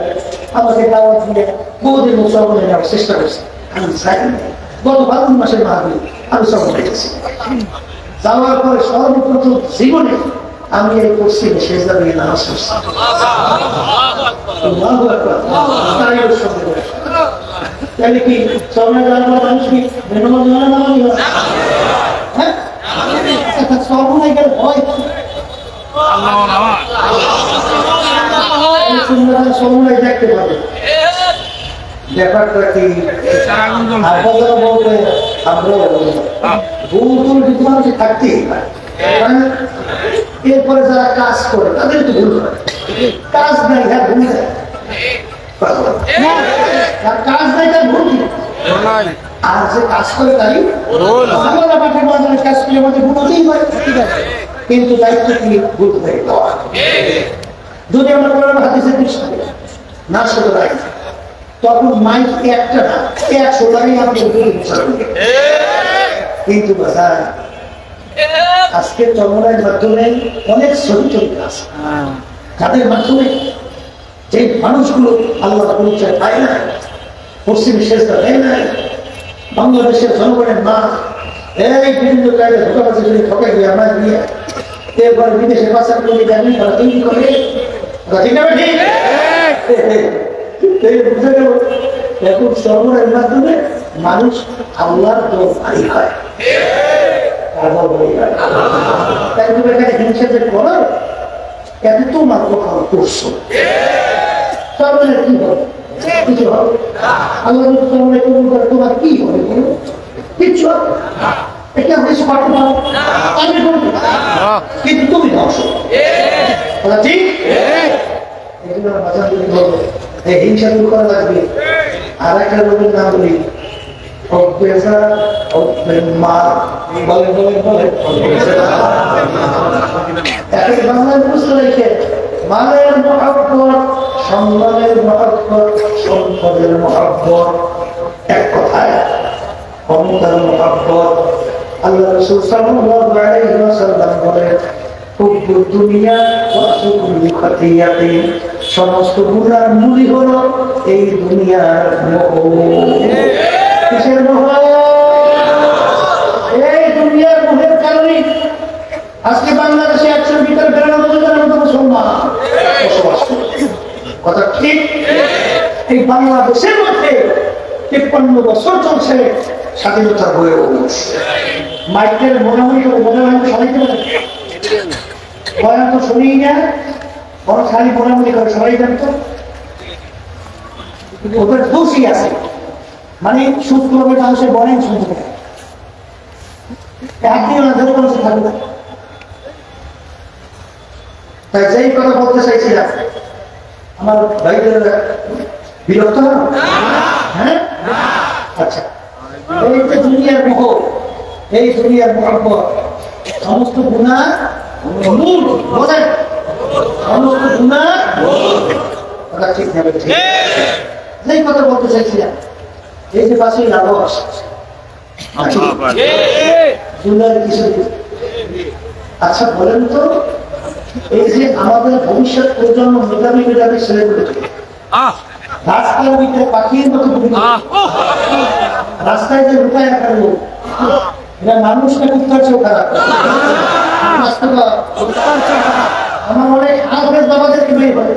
আমাকে দাওয়াত দিয়ে বহুদিন মুসলমান নেওয়ার চেষ্টা করছে। আমি চাই গত 12 মাসের মাহফিল আমি সফল হয়েছি। যাওয়ার পরে সর্বপ্রথম জীবনে আমি এই পশ্চিমে সেজদা দিয়ে নামাজ পড়ছি। তাহলে কি সবাই মানুষ কি নামাজি হয়? হ্যাঁ সর্বনাই গেলে হয় সর্বনাই দেখতে পাবে ব্যাপারটা কি বলতে আমরা থাকতেই পারে। এরপরে যারা কাজ করে তাদের তো ভুল করে, কাজ নাই হ্যাঁ ভুল যায়, কাজ নাই তার ভুল কি আর যে কাজ করে তারই কাজ করলে আমাদের ভুল হতেই পারে, কিন্তু দায়িত্ব কি ভুল হয়ে যাওয়া। যদি আমরা কোরআন হাদিসের দৃষ্টিতে না শুধু রাখি তখন মাইক একটা না 100টাই আমাদের কিন্তু বাজার আজকে চরমনার মাধ্যমে অনেক চরিত্র আছে যাদের মাধ্যমে যে মানুষগুলো আল্লাহ পরিচয় পায় না, পশ্চিমী সেজদা দেয় না, বাংলাদেশের জনগণের মা এই বিভিন্ন জায়গায় ধোকাবাজি করে ঠকে দিয়ে আমার দিয়ে এরপর বিদেশে পাচার করে জানি তারা তৈরি করে বুঝে গেল এখন চরমনার মাধ্যমে মানুষ আল্লাহর ভারী হয়। তাই তুমি এখানে হিংসা যে করো এত তোমার কোথাও করছো চরমনের কি হবে? কিছু হবে আল্লাহ চরমনে কবুল করে তোমার কি হবে? কিচ্ছু হবে এটা বেশ পারতে পারো আমি বলবো কিন্তু তুমি ধ্বংস ঠিক। এই জন্য বাজার তুমি বলবো এই হিংসা দূর করা লাগবে। আর একটা লোকের নাম বলি বাংলায় বুঝতে রেখে মালের মহব্বত, সম্মানের মহব্বত, সম্পদের মহব্বত, এক কথায় ক্ষমতার মহব্বত। আল্লাহ রাসূল সাল্লাল্লাহু আলাইহি ওয়াসাল্লাম বলেন, হুব্বুদ দুনিয়া ওয়া সুকুল্লি খাতিয়াতি, সমস্ত গুনার মূলই হলো এই দুনিয়ার মোহ। কিসের মোহ? এই দুনিয়ার মোহের কারণে আজকে বাংলাদেশে 192 মতো মুসলমান বসবাস করে। কথা ঠিক? এই বাংলাদেশের মধ্যে 53 বছর চলছে স্বাধীনতা হয়ে উঠছে। মাইকের মনে সবাইতে পারে বয়ান তো শুনি না, বড় খালি মনে করে সবাই জানতো। ওদের দোষী আছে, মানে শুক্রবে মানুষের বলেন শুনতে পারে একদিন ধরে মানুষ থাকবে না। তাই যেই কথা বলতে চাইছিলাম, আমার ভাইদের বিরক্ত হন? হ্যাঁ, আচ্ছা। এই যে দুনিয়ার মোহ, এই দুনিয়ার মহব্বত, সমস্ত গুনাহ মূল বলেন, সমস্ত গুনাহ কথা ঠিক নেবে। ঠিক যেই কথা বলতে চাইছিলাম, এই যে পাশে লাভস দুনিয়ার কিছু। আচ্ছা বলেন তো, এই যে আমাদের ভবিষ্যৎ প্রজন্ম মেধাবী মেধাবী ছেলেগুলো রাস্তার ভিতরে পাখির মতো রাস্তায় যে রূপায় আঁকা লোক, এরা মানুষকে উত্তর চেয়েও খারাপ। আমার অনেক আলেম বাবাদেরকে বের করে,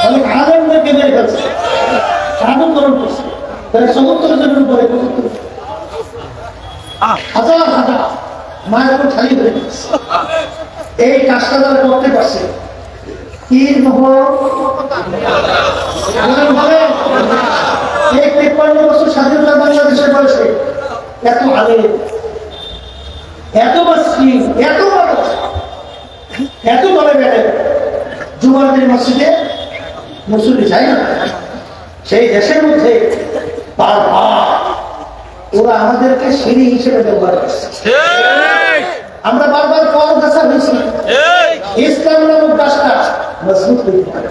অনেক আলেমদেরকে বের করছে, আন্দোলন করছে, তারা ৭০ জনের উপরে হাজার হাজার মায়ের উপর খালি হয়ে গেছে। এই কাজটা তারা করতে পারছে কি? এই ৫৩ বছর স্বাধীনতা বাংলাদেশের বয়সে এত আলেম, এত বাসি, এত বড়, এত বড় বেড়ে জুমারদের মসজিদে মুসল্লি যায় না। সেই দেশের মধ্যে ওরা আমাদেরকে সিঁড়ি হিসেবে ব্যবহার করছে। আমরা বারবার কল গাছা হয়েছি, ইসলাম নামক গাছটা মজবুত হইতে পারে।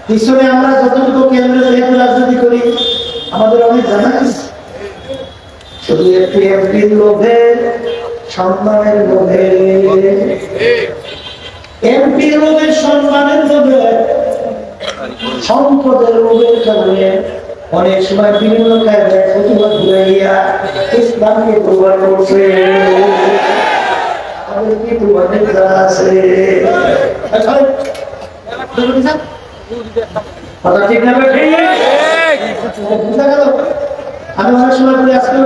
পিছনে আমরা যতটুকু কেন্দ্রে যেহেতু রাজনীতি করি, আমাদের অনেক জানা আছে। শুধু একটি এমপির লোভে, সম্মানের লোভে, এমপির লোভে, সম্মানের লোভে, সম্পদের লোভের কারণে অনেক সময় বিভিন্ন কায়দায় প্রতিবাদ ঘুরাইয়া ইসলামকে প্রবাদ করছে। আমাদের কি প্রবাদের যারা আছে কথা ঠিক না? বুঝা গেল? আমি অনেক সময় বলি আজকে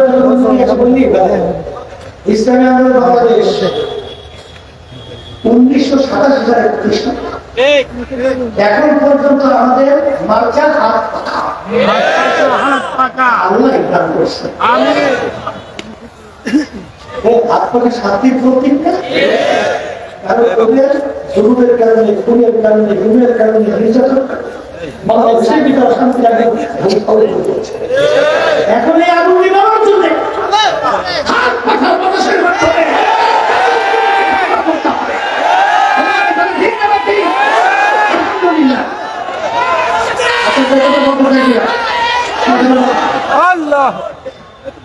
ইসলামী আন্দোলন বাংলাদেশ 1987 সালে প্রতিষ্ঠা। এখন পর্যন্ত আমাদের মার্চার হাত পাকা আল্লাহ ইকরাম করছে। হাত পাকা শান্তির প্রতীক না? কারণ ওদের জরুরের কারণে, খুনের কারণে, গুণের কারণে, নির্যাতন বাংলাদেশের ভিতরে শান্তি এখন এই আগুন নিবারণের জন্য হাত পাখা মানুষের মাধ্যমে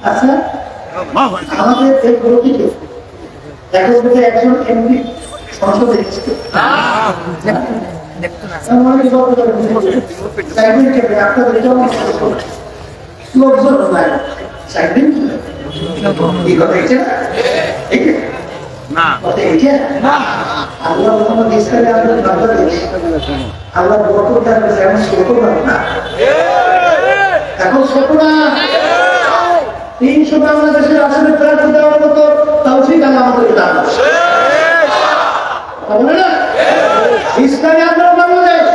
আচ্ছা, আমাদের এই প্রতীকে এখন একজন এমপি সংসদে লোকজন এখন ছোট না 300 বাংলাদেশের আসলে প্রার্থী দেওয়ার মতো তৌফিক আল্লাহ আমাদেরকে দান করছে। বলে না ইসলামী আন্দোলন বাংলাদেশ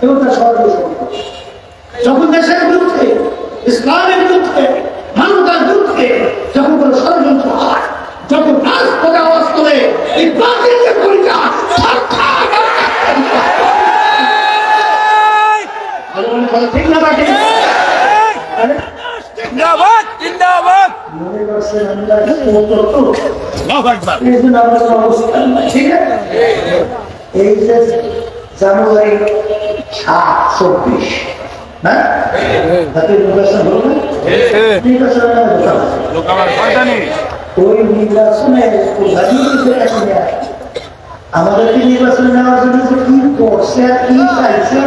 এবং তার সর্বশক্তি যখন দেশের বিরুদ্ধে, ইসলামের বিরুদ্ধে, মানবতার বিরুদ্ধে যখন কোনো ষড়যন্ত্র হয়, যখন রাজপথে আওয়াজ তোলে, এই বাতিলকে পরিচয় ঠিক না বাকি জিন্দাবাদ জিন্দাবাদ মনে করছেন আমরা ঠিক আছে। এই যে জানুয়ারি 24 না তাতে নির্বাচন হলো না, ওই নির্বাচনে আমাদেরকে নির্বাচনে নেওয়ার জন্য কি করছে আর কি চাইছে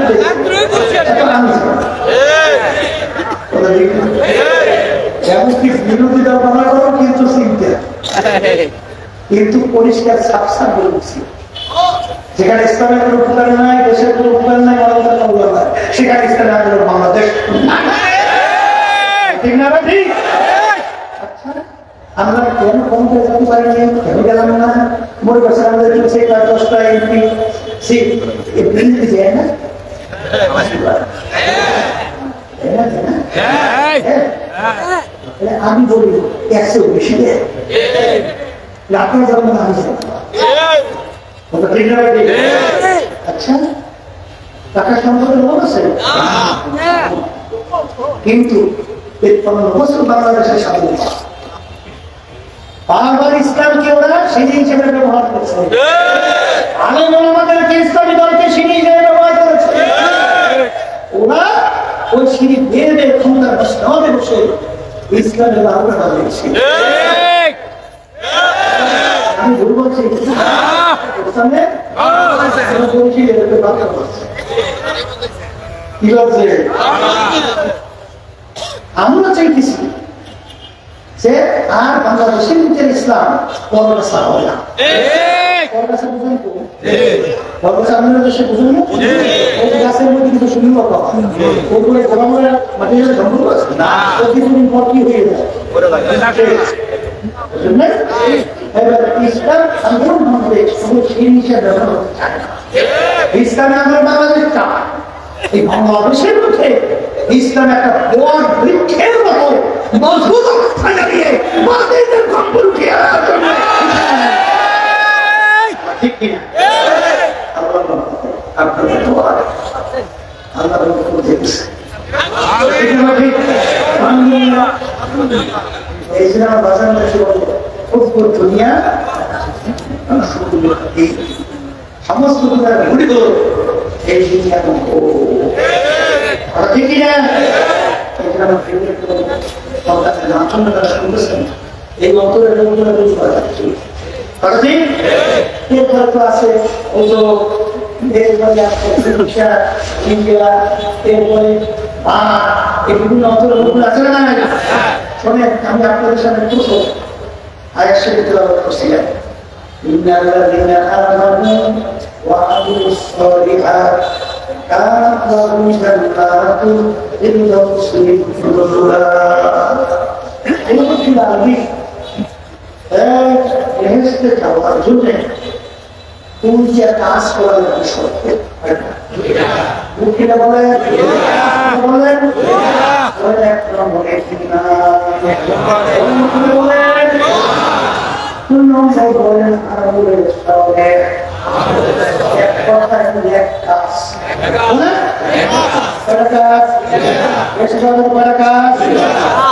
এমনকি বিরোধী দল মনে করো কিন্তু চিনতে, কিন্তু পরিষ্কার সাফসাফ বলছি যেখানে ইসলামের কোনো উপকার নাই, দেশের কোনো উপকার নাই, মানবতার কোনো উপকার নাই, সেখানে ইসলামের আন্দোলন বাংলাদেশ ঠিক না ঠিক? আচ্ছা আমরা কেন কমতে যেতে পারি না, কেন গেলাম না? মনে করছে আমাদের সেই 10টা এমপি সিট এমপি যায় না, আমি বলি 100 বেশি আপনার যেমন আচ্ছা টাকা সম্পদের লোক আছে, কিন্তু 53 বছর বাংলাদেশের স্বাধীনতা বারবার ইসলামকে ওরা সিঁড়ি হিসেবে ব্যবহার করছে, আলেম ওলামাদেরকে ইসলামী দলকে সিঁড়ি হিসেবে ব্যবহার করেছে। ওরা ওই সিঁড়ি বেয়ে বেয়ে ক্ষমতার বসে বসে ইসলামের আলোচনা দিয়েছে। আমি ভুল বলছি আমরা চাইতেছি যে আর বাংলাদেশের ভিতরে ইসলাম পরগাছা হবে না। পরগাছা বুঝেন তো? পরগাছা আমাদের দেশে বুঝেন না? ওই গাছের মধ্যে কিছু শুনিও পাওয়া ওপরে গোলামরা মাটির জঙ্গল আছে না, ও কিছুদিন পর কি হয়ে যায় এবার ইসলাম আন্দোলন হবে সেই হিসাবে ইসলামী আন্দোলন বাংলাদেশটা এই বাংলাদেশের মধ্যে ইসলাম একটা বড় বৃক্ষের মতো মজবুত অবস্থায় দাঁড়িয়ে বাতিলের কম্পলকে ঠিক কিনা? আপনাদের দোয়া আল্লাহ দেখছে এই যে আমার বাজার দুনিয়া সমস্ত ঘুরে গেল এই দুনিয়া ঠিক কিনা? এই মন্ত্রের আছে ওই তো বিভিন্ন অঞ্চলের আছে না? শোনেন আমি আপনাদের সামনে প্রথম আয়াত তেলাওয়াত করছিলাম, ইন্নাল্লাযীনা আমানু ওয়া আমিলুস সালিহাত কানাত লাহুম জান্নাতুল ফিরদাউসি নুজুলা। এটা কি আরবি? বেহেশতে যাওয়ার জন্য কোন যে কাজ করা লাগে সত্যি মুখিটা বলে বলেন এক নম্বরে কিনা বলেন কোন নম্বর বলেন আরবের সঙ্গে এক কথা এক কাজ কাজ এসে যাবে কাজ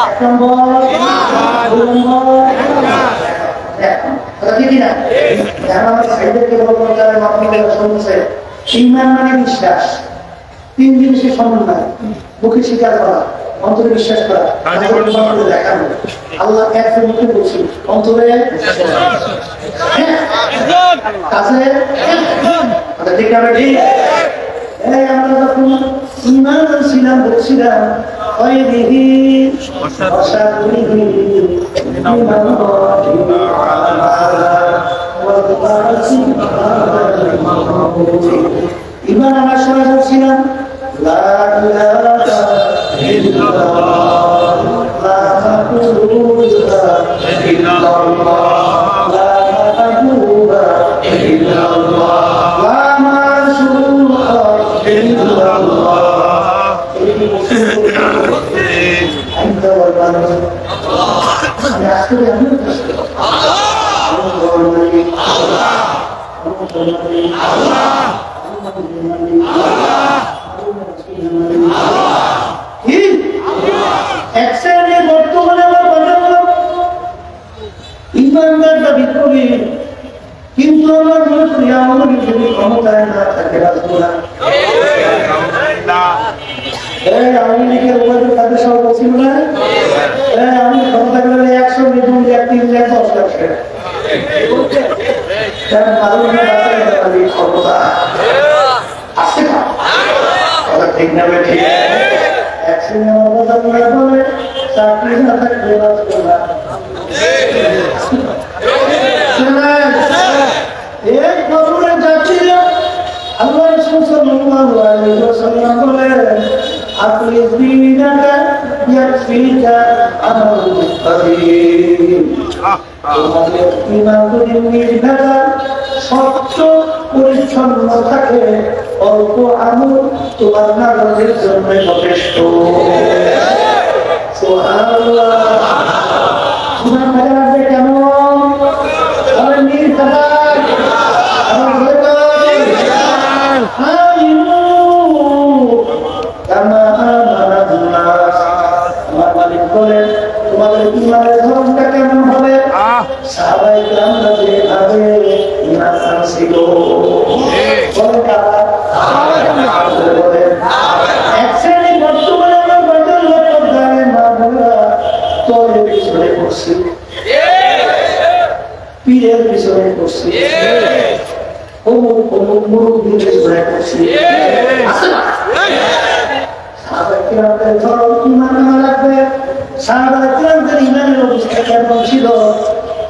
এক নম্বর দুই নম্বর বিশ্বাস, 3 জিনিসের সমন্বয়, মুখে স্বীকার করা, অন্তরে বিশ্বাস করা, দেখানো। আল্লাহ একজন মুখে বলছি, অন্তরে কাছে ঠিক আছে। আমরা যখন ইমান ছিলাম বলছিলাম ইমান আমার সময় বলছিলাম বর্তমানে আমার কথা ইমানদার দাবি করি, কিন্তু আমার মনে করি আওয়ামী লীগ যদি ক্ষমতায় না থাকে রাখবো না। আওয়ামী লীগের উপরে তাদের সব ছিল না, আমি ক্ষমতা গেলে 100 মিলিয়ন 3 লাখ 10 লাখ ক্ষমতা আছে না, ঠিক না? ঠিক এক সিনেমা বলে চাকরি না থাকলে বাঁচবে না। এই খবরে যাচ্ছিল আল্লাহ রাসূল সাল্লাল্লাহু আলাইহি ওয়াসাল্লাম বলেন, আপনি দিনাকা ইয়াকফিকা আমালুল কবির। তোমাদের ঈমান যদি নির্ভেজাল স্বচ্ছ পরিচ্ছন্ন থাকে, অল্প আমল তোমার নাজাতের জন্য যথেষ্ট। সুবহানাল্লাহ। তোমার নাজাতে কেমন? আর নির্ভেজাল, আর ভেজাল আমিনু কামা আমানান নাস। আমার মালিক বলেন, তোমাদের ঈমানের ধরনটা কেমন হবে? সাহাবায়ে কেরামরা যেভাবে ঈমান আনছিল, বলেন কারা? বলেন এক শ্রেণী বর্তমানে আমার বাজার লোক জানে না, বলা তোরের পিছনে পড়ছি, পীরের পিছনে পড়ছি, অমুক অমুক মুরব্বীর পিছনে পড়ছি। আছে না? সাহাবায়ে কেরামদের ধরন ঈমান আনা লাগবে। সাহাবায়ে কেরামদের ঈমানের অবস্থা কেমন ছিল?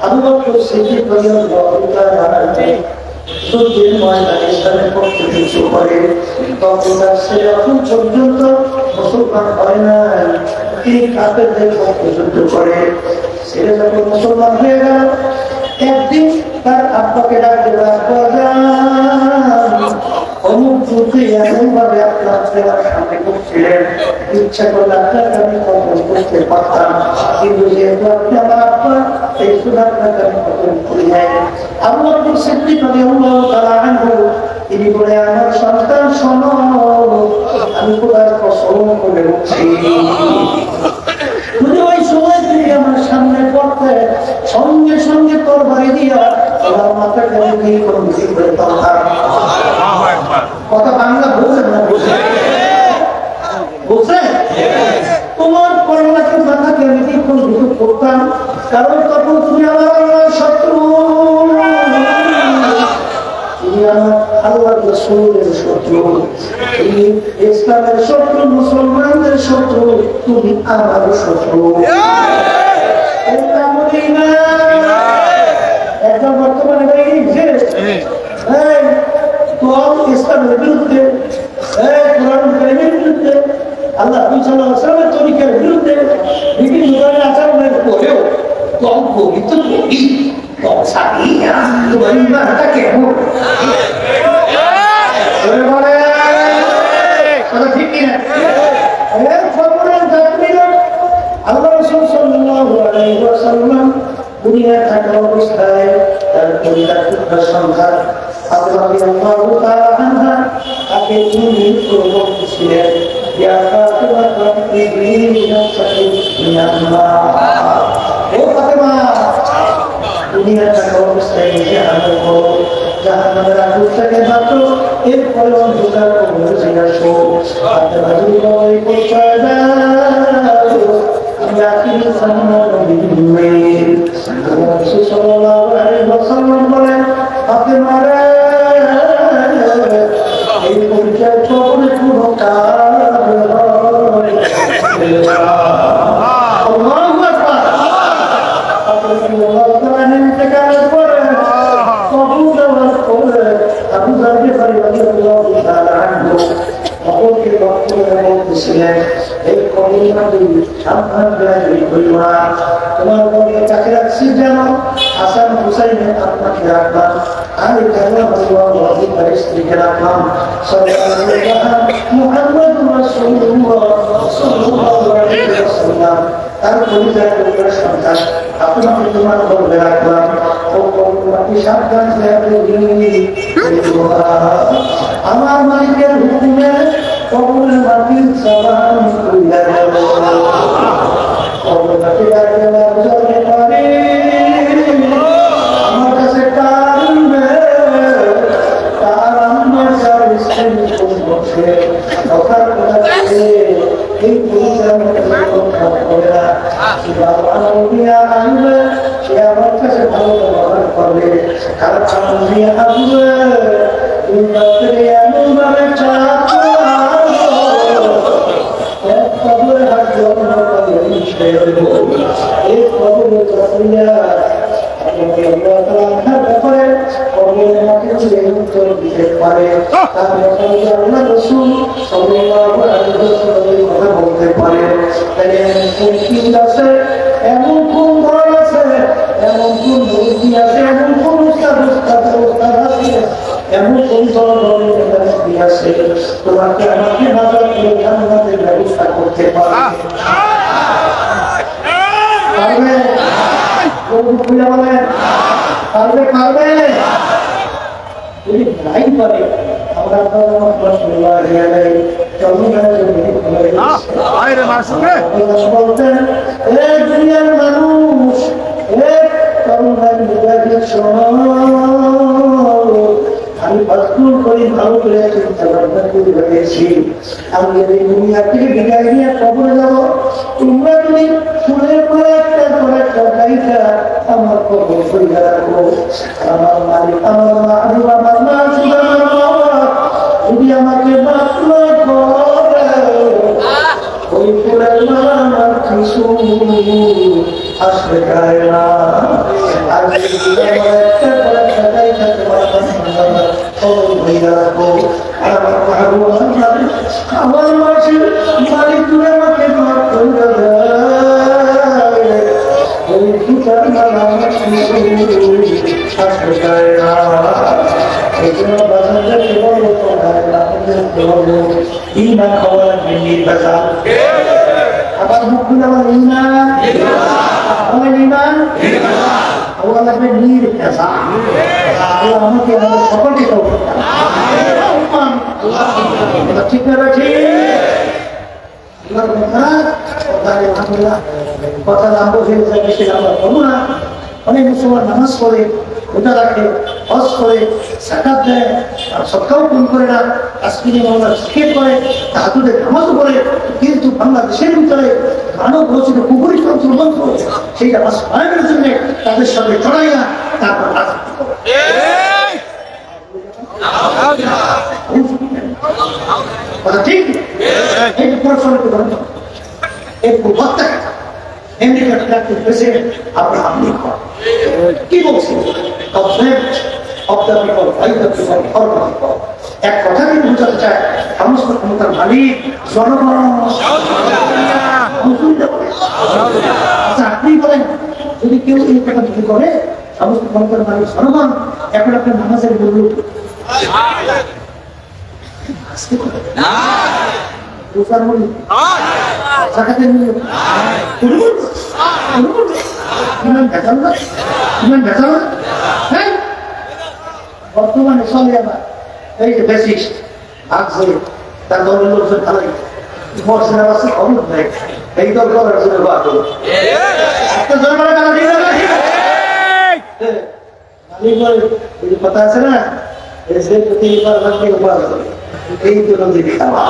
আবু বকর সিদ্দিক রাদিয়াল্লাহু তাআলা আনহু যুদ্ধের ময়দানে ইসলামের পক্ষে যুদ্ধ করে, তখন তার ছেলে এখন পর্যন্ত মুসলমান হয় না, তিনি কাফেরদের পক্ষে যুদ্ধ করে। ছেলে যখন মুসলমান হয়ে গেল, একদিন তার আব্বাকে ডাকতে অমুক যুদ্ধে এমন ভাবে আপনার ছেলের সামনে করছিলেন, ইচ্ছা করলে আপনাকে আমি কতল করতে পারতাম, কিন্তু যেহেতু আপনি আমার আব্বা, এই শুধু আপনাকে আমি কতল করি নাই। আবু বকর সিদ্দিক রাদিয়াল্লাহু তাআলা আনহু তিনি বলে, আমার সন্তান শোনো, আমি খোদার কসম করে বলছি, যদি ওই সময় তুমি আমার সামনে পড়তে, সঙ্গে সঙ্গে তরবারি দিয়া আমার মাথাকে আমি কোনো কিছু করে পারতাম। কথা বাংলা বলছেন না? বলছেন তোমার করোনাকে মাথাকে আমি কোনো কিছু করতাম, কারণ তখন তুমি আমার শত্রু, তুমি আমার আল্লাহ রাসূলের শত্রু, তুমি ইসলামের শত্রু, মুসলমানদের শত্রু, তুমি আমার শত্রু। একজন বর্তমানে ইসলামের বিরুদ্ধে, কোরআন কারীমের বিরুদ্ধে, আল্লাহ সাল্লাল্লাহু আলাইহি ওয়াসাল্লামের তরিকার বিরুদ্ধে বিভিন্ন ধরনের আচরণের পরেও দল পবিত্র কবি দল সাকিয়া তোমার ইমানটা কেমন? ঠিক কিনা? আল্লাহ রাসূল সাল্লাল্লাহু আলাইহি ওয়াসাল্লাম দুনিয়া থাকা অবস্থায় তার পরিবার সংখ্যা রাদিয়াল্লাহু তাআলা আনহা তাকে তিনি বলছিলেন, ইয়া ফাতিমা তাকরিবি নাফসি মিনাল্লাহ। ও ফাতিমা, দুনিয়া থাকা অবস্থায় যে আমল করো, জাহান্নামের আগুন থেকে বাঁচো, এরপরে অন্ধকার কবরে জিজ্ঞাসা ফাতিমা যদি বলে কোথায় যাও, আমি আখির জান্নাত নবী রাসূল সাল্লাল্লাহু আলাইহি ওয়াসাল্লাম বলেন, ফাতিমা রে, এই পরিচয় কবরে কোনো কাজ হয় না। আল্লাহু আকবার। আল্লাহু তাআলা ইন্তেকাল করেন, কবর দেওয়ার পরে আবু যার গিফারী রাদিয়াল্লাহু তাআলা আনহু কবরকে লক্ষ্য করে বলতেছিলেন, এই কবর নবী সাবধান করে কইবা, তোমার কবরের কাছে রাখছি যেন হাসান হুসাইনের আত্মাকে রাখলাম, আর কালামুল্লাহ তার স্ত্রীকে রাখলাম, মুহাম্মদুর রাসূলুল্লাহ সাল্লাল্লাহু আলাইহি ওয়াসাল্লাম তার পরিচয় করে সন্তান আপনাকে তোমার কবরে রাখলাম। ও কবরকে সাবধান করে আমার মালিকের হুকুমে কবরের মাটির সালাম কইরা দেব, কবরকে রাখতে লাগবে পারে আমার কাছে কারণে আমল দিয়া আনবে সে আমার কাছে ভালো ব্যবহার করবে, খারাপ আমল দিয়া আনবে তুমি তাকে এমন ভাবে চাকরি এক কবরে হাত জমা এক কবরে চাকরিয়া ব্যাপারে কবরের মাঠে উত্তর দিতে পারে, তার ব্যাপারে আল্লাহ রাসূল সাল্লাল্লাহু আলাইহি ওয়াসাল্লামের কথা বলতে পারে। তাই কোন কি আছে, এমন কোন দল আছে, এমন কোন মুক্তি আছে, এমন কোন উস্তাদ আছে, এমন কোন দলের আছে তোমাকে আমাকে নাজাত করে জান্নাতের ব্যবস্থা করতে পারে। পারবে? পারবে পারবে যদি নাই পারে আমরা বলতেন দুনিয়ার মানুষ আমি বাস্তুল করি ভালো করে চিন্তা ভাবনা করে রয়েছি, আমি যদি দুনিয়া থেকে বিদায় নিয়ে কবরে যাবো, তোমরা যদি ফুলের পরে একটা গাইটা আমার কবর করে রাখো, আমার মালিক আমার মাহবুব আমার মাসুদ আমার বাবা যদি আমাকে মাফ করে ওই ফুলের মালা আমার কিছু আসবে গায়ে না। আর যদি আমার একটা গাইটা তোমার আমার মাসের মালিক তুমি আমাকে মাফ করে আবার মুখগুলো আমার ইমান আল্লাহ লাগবে নির্ভেজা, আমাকে সকলকে ঠিক না ঠিক কথা নাম বসে আমরা করবো না। অনেক মুসলমান নামাজ পড়ে, রোজা রাখে, হজ করে, যাকাত দেয়, আর সৎকাও পূরণ করে না, আজকে মামলা শিক্ষিত করে, তাহাজুদের নামাজও করে, কিন্তু বাংলাদেশের ভিতরে মানব রচিত পুকুরি তন্ত্র মন্ত্র সেইটা বাস্তবায়নের জন্য তাদের সাথে চড়াইয়া তারপর রাজনীতি করে। কথা ঠিক? এই পড়াশোনাকে বন্ধ এই প্রভাবটা আমেরিকার প্রেসিডেন্ট আব্রাহাম লিঙ্কন কি বলছেন? এক কথা কিন্তু বোঝাতে চায়, সমস্ত ক্ষমতার মালিক জনগণ। আচ্ছা আপনি বলেন, যদি কেউ এই কথা ভুল করে সমস্ত ক্ষমতার মালিক জনগণ, এখন আপনার নামাজের বলল বর্তমানে চলে আমার এই যে বেশিস ভাগছে তার দলের লোকজন ভালোই মর্সিনা বাসে খবর নেই, এই দল করার জন্য কথা আছে না, এই তো নদী খাওয়া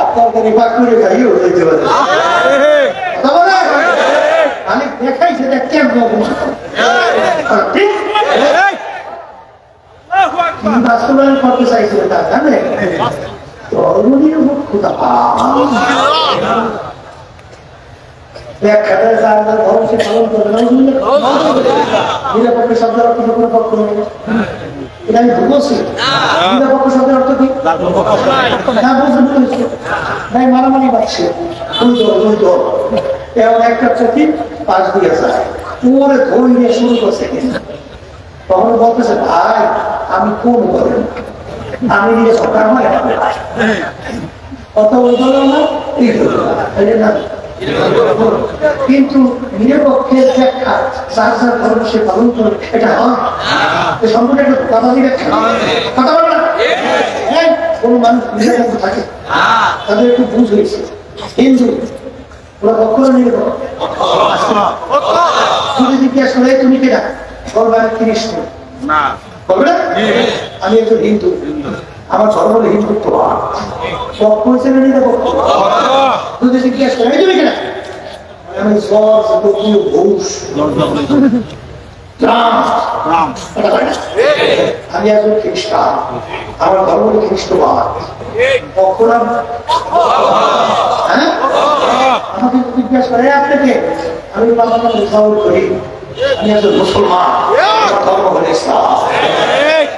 আপনাদের রিপাক করে খাইও হইতে পারে আমি দেখাই সেটা কেমন বাস্তবায়ন করতে চাইছিল তা জানে নিরাপত্তা শব্দের অর্থ কোনো পক্ষ নেই, এটা আমি বলছি। নিরাপত্তা শব্দের অর্থ কি নাই? মারামারি বাড়ছে এমন একটা চোখি পাশ দিয়ে যায়, পুরে ধরে নিয়ে শুরু করছে। তখন বলতেছে ভাই আমি কোন করেন, আমি নিজে সরকার হয় কথা বলতে না এই না, কিন্তু নিরপেক্ষের ব্যাখ্যা যার যার ধর্ম সে পালন করে এটা হয় সম্পূর্ণ একটা কথা দিয়ে কথা বলে না। কোন মানুষ নিরপেক্ষ থাকে তাদের একটু বুঝ হয়েছে, কিন্তু ওরা কখনো নিরপেক্ষ যদি জিজ্ঞাসা করে তুমি কেনা বলবে আমি কৃষ্ণ, বলবে না? আমি একজন হিন্দু, আমার ধর্ম হলো হিন্দুত্ববাদ। পক্ষ হয়েছে না নিতে পক্ষ? দুই দেশে জিজ্ঞাসা করে এই তুমি কিনা? আমি জর্জ ডব্লিউ বুশ, আমি একজন খ্রিস্টান, আমার ধর্ম হলো খ্রিস্টবাদ। পক্ষ না? হ্যাঁ, আমাকে জিজ্ঞাসা করে আপনাকে, আমি বাংলা রিসাউল করি, আমি একজন মুসলমান, আমার ধর্ম হলো ইসলাম।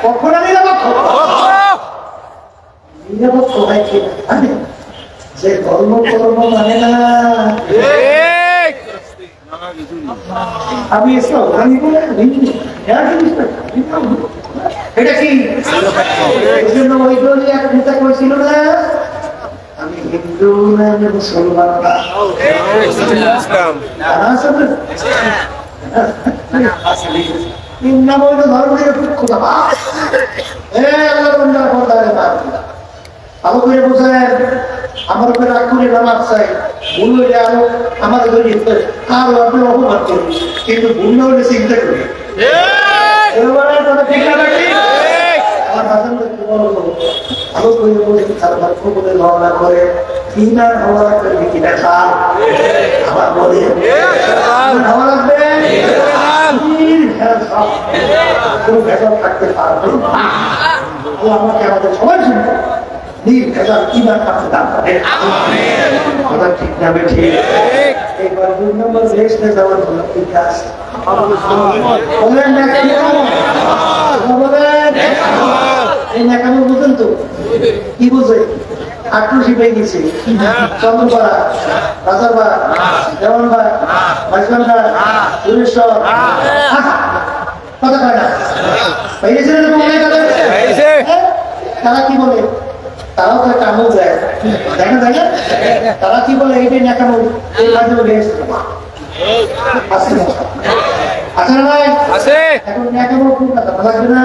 পক্ষ না নিরপেক্ষ? নিরপেক্ষ হয় কি জানে? যে ধর্ম কর্ম মানে না। আমি ইসলাম আমি বলে এটা কি? এই জন্য ওই দলই এক নেতা করেছিল না, আমি হিন্দু না, আমি মুসলমান না। নাম হইল ধর্ম নিরপেক্ষতা। ভালো করে বোঝেন, আমার উপরে রাগ করে নামাজ চাই, ভুল হইলে আরো আমাদের আরো আপনি অপমান করুন, কিন্তু ভুল না হলে চিন্তা করি। আমার বাজানদেরকে বলবো, ভালো করে বোঝেন, তার বাক্য বলে ধারণা করে কিনা হওয়া লাগবে কিনা খান। আবার বলে হওয়া লাগবে, কোনো ভেজাল থাকতে পারবে না। আমাকে আমাদের সবাই শুনবো নির্ভেজাল কিনা কাছে দান করে। কথা ঠিক না বেঠিক? এবার 2 নম্বর দেশে যাওয়ার জন্য ঠিক আছে বলেন না? বলেন এই না কেন বুঝেন তো? কি বুঝে? আক্রোশী পেয়ে গেছে চন্দ্রপাড়া, রাজারবাগ, দেওয়ানবাগ, মাঝবান্ধা, সুরেশ্বর, কথা কয় না পেয়ে গেছে। তারা কি বলে? তারাও তো একটা আমল দেয়, দেখেন তাই না? তারা কি বলে? এইটাই ন্যাকামল, এর মাধ্যমে বেশ আছে না ভাই? এখন ন্যাকামল কোন কথা লাগবে না?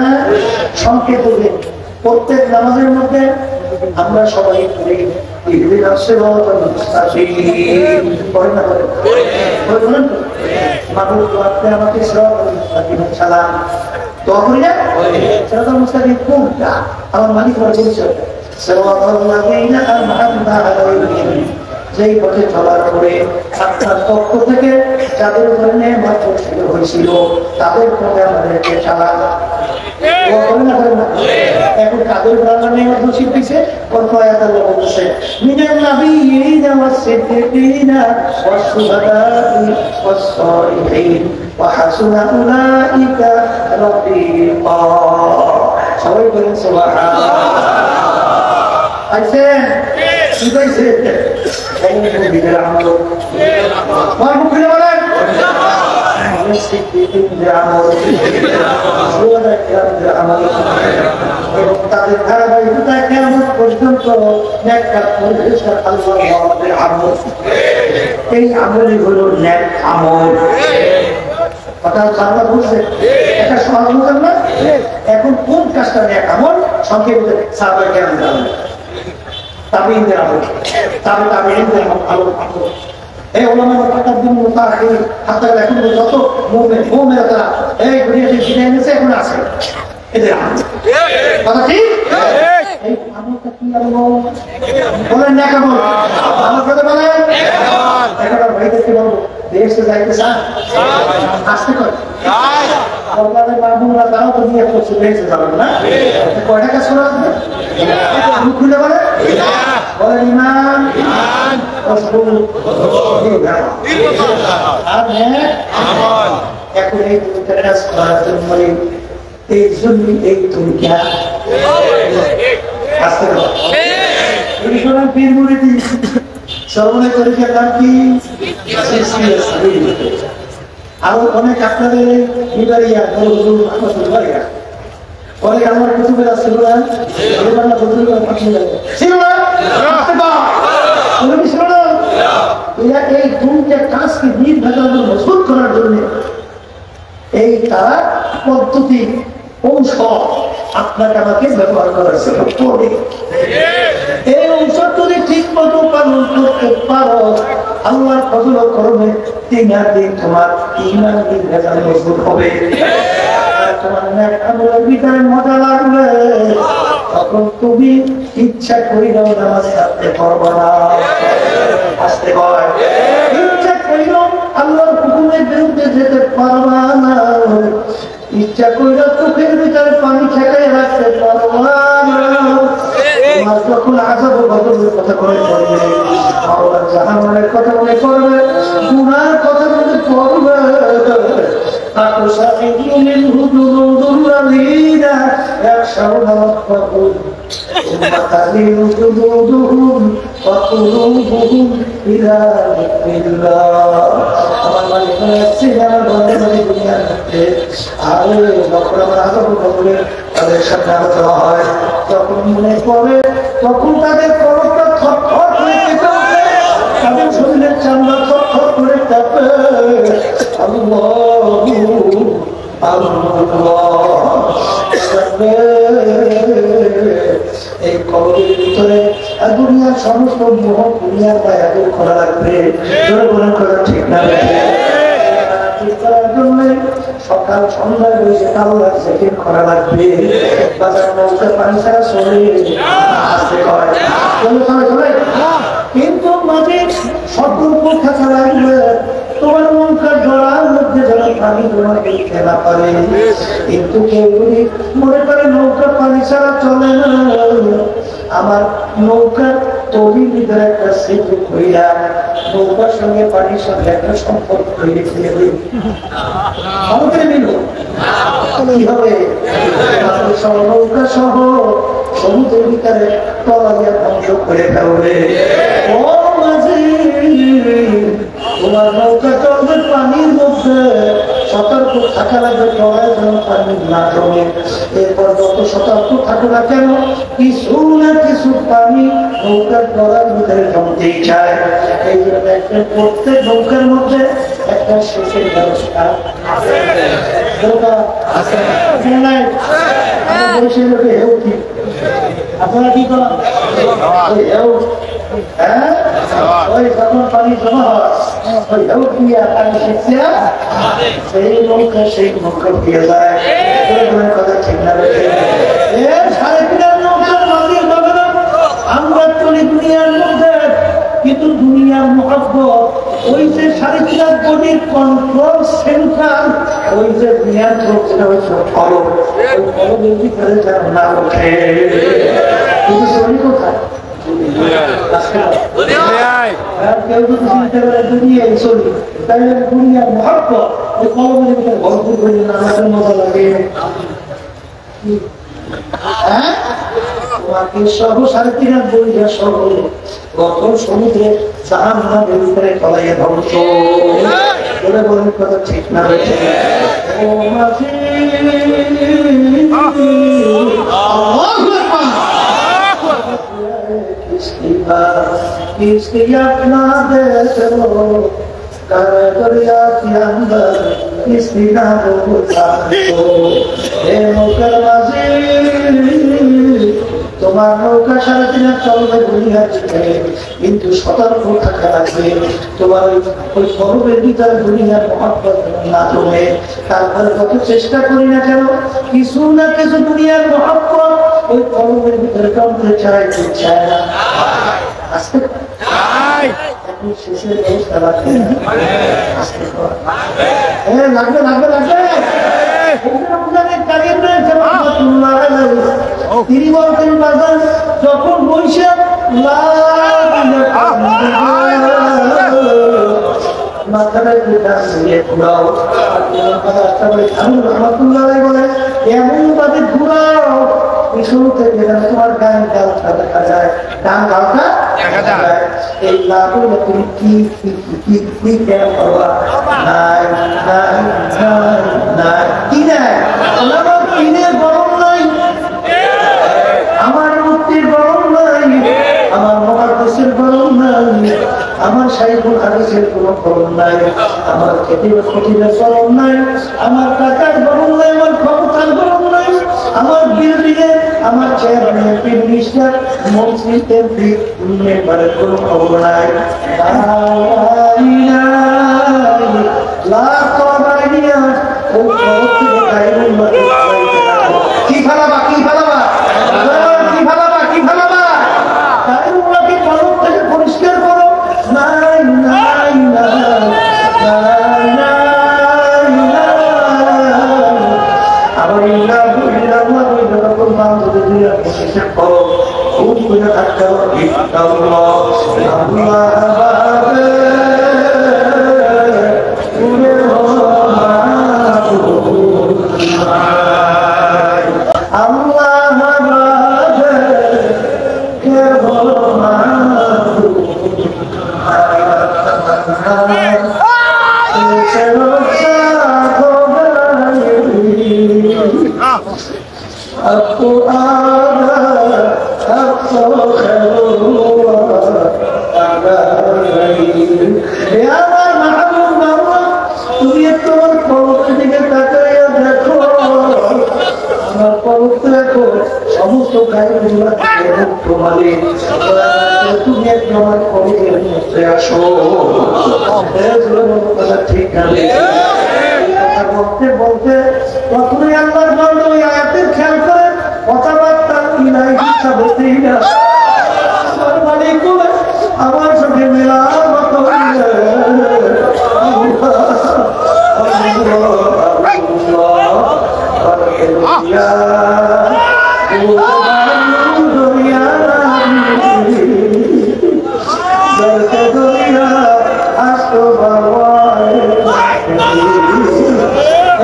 সংকেত বলবে প্রত্যেক নামাজের মধ্যে আমরা সবাই করি আমাকে সালাম দোয়া করি না? সেটা মুস্তাকিম কোনটা? আমার মালিক বলছে যেই পথে চলার পরে আপনার পক্ষ থেকে যাদের উপরে নেয়ামত বর্ষিত হয়েছিল তাদের পথে আমাদেরকে চালান। এখন কাদের উপরে নেয়ামত বর্ষিত হয়েছে? কত আয়াত আল্লাহ বলতেছে মিনান নাবিয়্যিনা ওয়াস-সিদ্দীকিনা ওয়াস-শুহাদা'i ওয়াস-সালিহিন ওয়া হাসুনা উলাইকা রাফীকা। সবাই বলেন সুবহানাল্লাহ। আইছেন কি কইছে? তাদের ধারাবাহিকতায় কেমন পর্যন্ত এই আমলই হলো ন্যাক আমল। কথা সারা বুঝছে? এটা সহজ বুঝেন না? এখন কোন কাজটা ন্যাক আমল? সংক্ষেপে সাহাবায়ে কেরাম জানেন, তাবিঈনদের আমল, তাবিঈনদের আমল। এই ওলামায়ে মুতাকাদ্দিম মুতাআখির হাত্তা এখন যত মুমিন তারা এই দুনিয়াতে ফিরে এনেছে এখন আছে এদের আমল। কথা ঠিক? এই আমলটা কি আমল? বলেন না কেমন আমল করতে বলেন? এখন ভাইদেরকে বলবো দেশে যাইতে চান? আসতে কর সরকারের বাবুরা তারাও তো নিয়ে করছে দেশে যাবেন না? কয়টা কাজ করা আছে? খুলে বলে বলেন ইমান, এখন এই কাজ করার জন্য এই জন্য এই তরিকা আসতে সর্বনে তরিকা তার কি আরো অনেক আপনাদের অনেক আমার কুতুবের ছিল না, ছিল না এই দুইটা কাজকে নির্ভেজাল মজবুত করার জন্য এই তারা পদ্ধতি ঔষধ আপনাকে আমাকে ব্যবহার করার জন্য পড়ে। এই ঔষধ যদি ঠিক মতো পালন করতে পারো আল্লাহর ফজল করবে 3 দিন তোমার ইমান নির্ভেজাল মজবুত হবে। তোমার নেক আমলের ভিতরে মজা লাগবে, তখন তুমি ইচ্ছা করিলেও নামাজ ছাড়তে পারবে না। আসতে হয়, ইচ্ছা করিলেও আল্লাহর হুকুমের বিরুদ্ধে যেতে পারবা না, ইচ্ছা করিলেও চোখের ভিতরে পানি ঠেকাই রাখতে পারবা না। তোমার যখন আযাব গজবের কথা মনে পড়বে, আল্লাহর জাহান্নামের কথা মনে পড়বে, গুনার কথা মনে পড়বে, أقسمت منه جلود الذين يخشون ربهم ثم تلين جلودهم وقلوبهم إلى ذكر الله আমার মালিক হচ্ছে আমার বন্ধে বলে দুনিয়ার মধ্যে আরে যখন আমার আদব বলে তাদের সাথে আলোচনা হয়, তখন মনে পড়ে, তখন তাদের কলকটা থরথর করে কেঁপে ওঠে, তাদের শরীরের চামড়া থরথর করে কাঁপে। এই কবরের ভিতরে দুনিয়ার সমস্ত মোহ দুনিয়ার গায়ে দূর করা লাগবে, জোরে করা ঠিক না সকাল সন্ধ্যায় বসে আল্লাহর জিকির করা লাগবে। বাজার নৌকা পানি ছাড়া চলে আসতে হয়, কিন্তু মাঝে সতর্ক থাকা লাগবে। তোমার নৌকা জড়ার মধ্যে যেন পানি তোমাকে খেলা পারে, কিন্তু কেউ যদি মনে করে নৌকা পানি ছাড়া চলে না, আমার নৌকার তৈরির ভিতরে একটা সেতু হইয়া নৌকার সঙ্গে পানির সঙ্গে একটা সম্পর্ক তৈরি করে দিই, আমাদের মিল কি হবে? নৌকা সহ সমুদ্রের ভিতরে তলাইয়া ধ্বংস করে ফেলবে। ও মাঝি, তোমার নৌকা চলবে পানির মধ্যে, সতর্ক থাকা লাগবে তলায় যেন পানি না জমে। এরপর যত সতর্ক থাকো না কেন, কিছু না কিছু পানি নৌকার তলার ভিতরে জমতেই চায়। এই জন্য একটা প্রত্যেক নৌকার মধ্যে একটা সেচের ব্যবস্থা আছে। আপনারা কি করেন? ওই যখন পানি জমা হয়, ওই হেউ দিয়া পানি সেচে সেই নৌকা দিয়ে যায়। কথা ঠিক না, সাড়ে তিনার নৌকার মালিক হবে না। আমরা চলি দুনিয়ার মধ্যে, কিন্তু দুনিয়ার মহব্বত ওই যে সাড়ে তিনার বডির কন্ট্রোল সেন্টার, ওই যে নিয়ন্ত্রক সেটা হচ্ছে ফলক, ওই ফলকের ভিতরে যেন না ওঠে। কিন্তু শরীর কোথায়? কেউ যদি চিন্তা করে দুনিয়ায় চলি, তাহলে দুনিয়ার মহব্বত ওই কলমের ভিতরে ভরপুর করে না, আমাদের মজা লাগে। তোমাকে সহ সাড়ে তিন হাত বইয়া সহ কত সমুদ্রে জাহান্নামের ভিতরে তলাইয়া ধ্বংস বলে বলেন, কথা ঠিক না হয়েছে? ও মাঝি, किसकी अपना देश हो, कर दरिया के अंदर किसकी ना होता हो। हे मुकरमाजी, তোমার নৌকা সাড়ে তিন হাত চলবে দুনিয়ার ভিতরে, কিন্তু সতর্ক থাকা লাগবে। তোমার ওই গরমের ভিতরে দুনিয়ার মহব্বত না জমে। তারপরে কত চেষ্টা করি না কেন, কিছু না কিছু দুনিয়ার মহব্বত ওই গরমের ভিতরে জমতে চায় না। আসতে শেষের ব্যবস্থা লাগবে, লাগবে লাগবে লাগবে। তিনি বলতেন বাজার যখন বৈশাখ মাথাটায় বলে এমন ভাবে ঘুরাও পিছন থেকে তোমার গায়ে গালটা দেখা যায়, ডান গালটা দেখা যায়। এই না করলে তুমি কি কেন করবা? নাই নাই নাই নাই, কি নাই? আমার কিনের গরম নাই, আমার মুক্তির গরম নাই, আমার মহাদেশের গরম নাই, আমার সাইকুল হাদিসের কোনো গরম নাই, আমার খেতির গরম নাই, আমার টাকার গরম নাই, আমার ক্ষমতার গরম নাই, আমার বিল্ডিংয়ে আমার চেয়ারম্যান এমপি মিনিস্টার মন্ত্রী এমপি মেম্বারের কোনো খবর নাই। কি ফালাবা কি ফালাবা কি ফালাবা কি ফালাবা গায়রুল্লাহকে কলব থেকে পরিষ্কার করো। নাই নাই নাই নাই নাই আবার ইল্লাহ ইল্লাল্লাহ যখন বান্দে দিয়ে পরিষ্কার করো খুব করে থাকতে হবে আল্লাহ আল্লাহ সমস্ত গায়রুল্লাহ তোমালে তুমি একটু আমার কলেজের মধ্যে আসো। ঠিক আছে বলতে বলতে তখনই আল্লাহর বন্ধু ওই আয়াতের খেয়াল করে কথাবার্তা ইলাই হিসাবে না আমার সঙ্গে মেলার মতো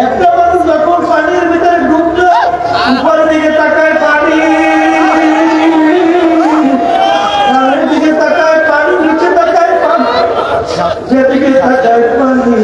একটা মানুষ যখন পানির ভিতরে ডুবছে উপরের দিকে তাকায় পানি, দিকে তাকায় পানি, নিচে তাকায় পানি, যেদিকে তাকায় পানি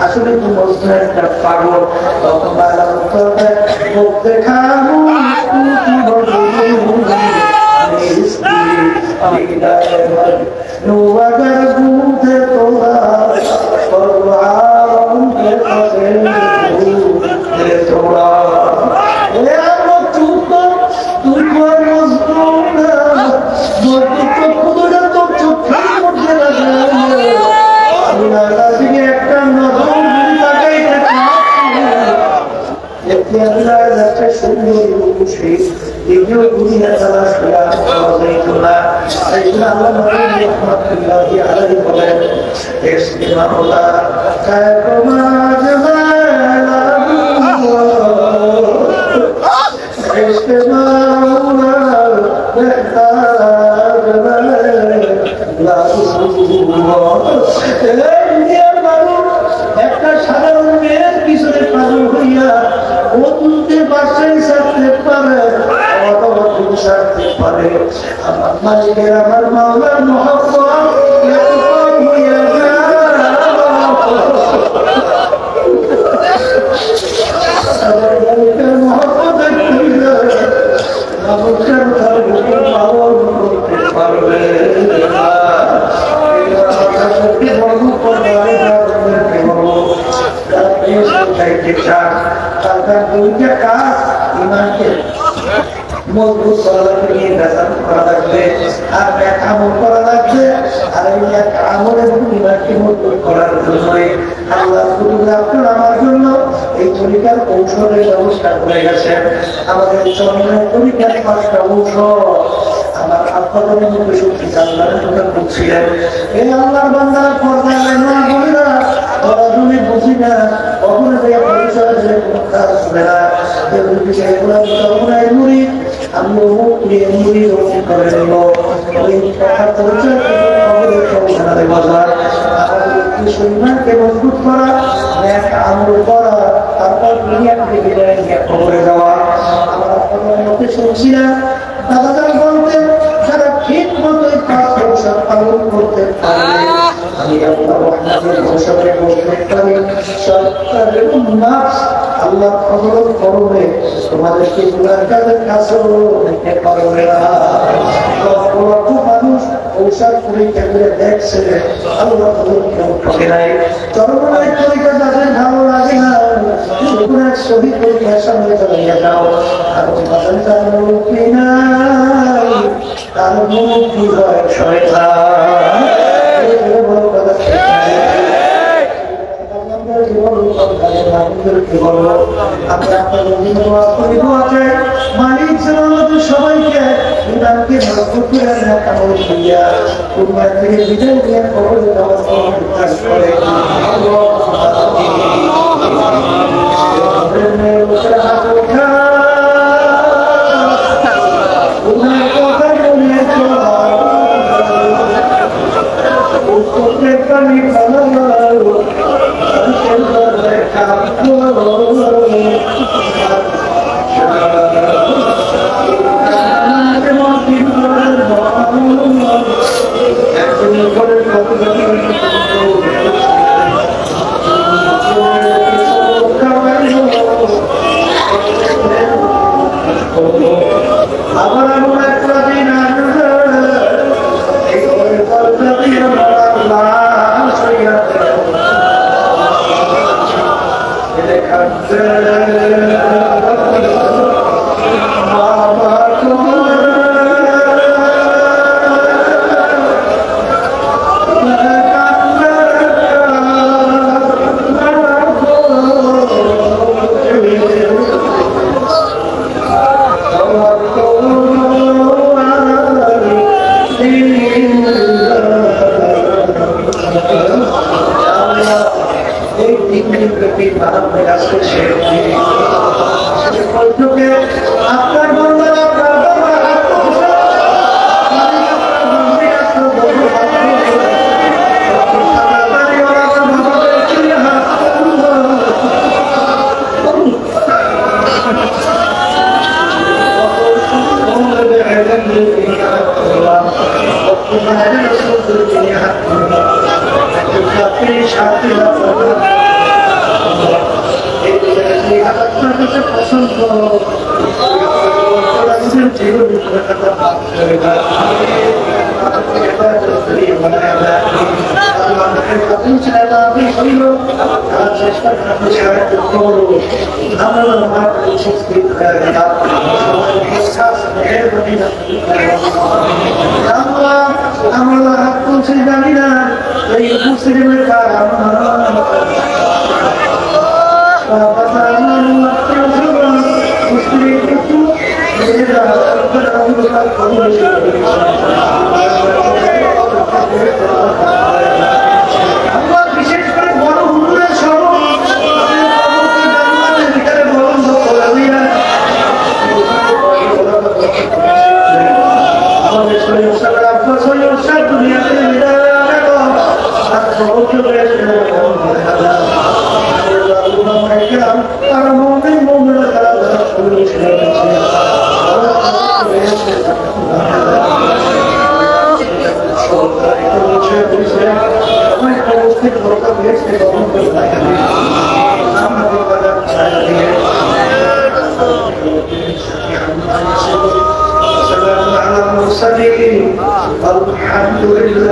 আসলে পাগল একটা নজর দুনিয়া তালাশ করে পাওয়া যাইত না। এই জন্য আল্লাহ নবী রাহমাতুল্লাহি আলাইহি বলেন, ইশকে মাওলা কায়মা জালালু, ইশকে মাওলা বেহতার লালু। একটা সাধারণ মেয়ের পিছনে পাগল হইয়া ও তুলতে বাসায় ছাড়তে পারে, ছাড়তে পারে। আমার মালিকের আমার মাওলার মহব্বত এত কম হইয়া যায়, আমার মালিকের মহব্বত মানুষের ধর্মকে পালন করতে পারবে না। মজবুত করা লাগবে, নিয়ে বেসান করা লাগবে, আর এক আমল করা লাগবে। আর এই এক আমলের ইমানকে মজবুত করার জন্যই আল্লাহ আপনার আমার জন্য এই তরিকার ঔষধের ব্যবস্থা করে গেছেন। আমাদের চরমের তরিকার 5টা ঔষধ আমার আপনাদের মধ্যে শক্তি আল্লাহর কথা বলছিলেন। এই আল্লাহর বান্দার পর্দায় না বলে না, ওরা জমি বুঝি না, কখনো পরিচয় দিলে কোনো কাজ হবে না। মুড়ি আমি মুড়ি করে নেব, ওই কথা পরিচয় বাজার আমাদেরকে মজবুত করা, একটা আমল করা, তারপর খবরে যাওয়া। আমার আপনাদের মধ্যে শুনছি না দাদাদার বলতেন, যারা ঠিক মতো পালন করতে পারবে আমি আল্লাহ খবর করবে, তোমাদেরকে গুনাহগারের কাছেও দেখতে পারবে না। মানুষ ঔষধ পরীক্ষা করে দেখছে, আল্লাহ কেউ ঠকে নাই। চরমায় পরীক্ষা যাদের ভালো লাগে না, শহীদ পরীক্ষার সামনে চলে যাও, কারণ তার মুক্তি নাই, তার মুক্তি হয় শয়তান। মালিক আমাদের সবাইকে ইমানকে মজবুত করে কামল করিয়া দুনিয়া থেকে বিদায় নিয়ে কবরে যাওয়ার কাজ করে। আমরা হাত তুলছি জানি না এই মুসলিমের কারণ মুসলিম আল্লাহ বিশেষ করে বড় হুজুরের স্মরণ জান্নাতের ভিতরে বরণ করে দিয়া আমাদের শরীর সারা শরীর সারা দুনিয়াতে বিদায় রাখো আর সমগ্র দেশে তারা মুমিন মুমিনা তারা শরীর সারা الحمد لله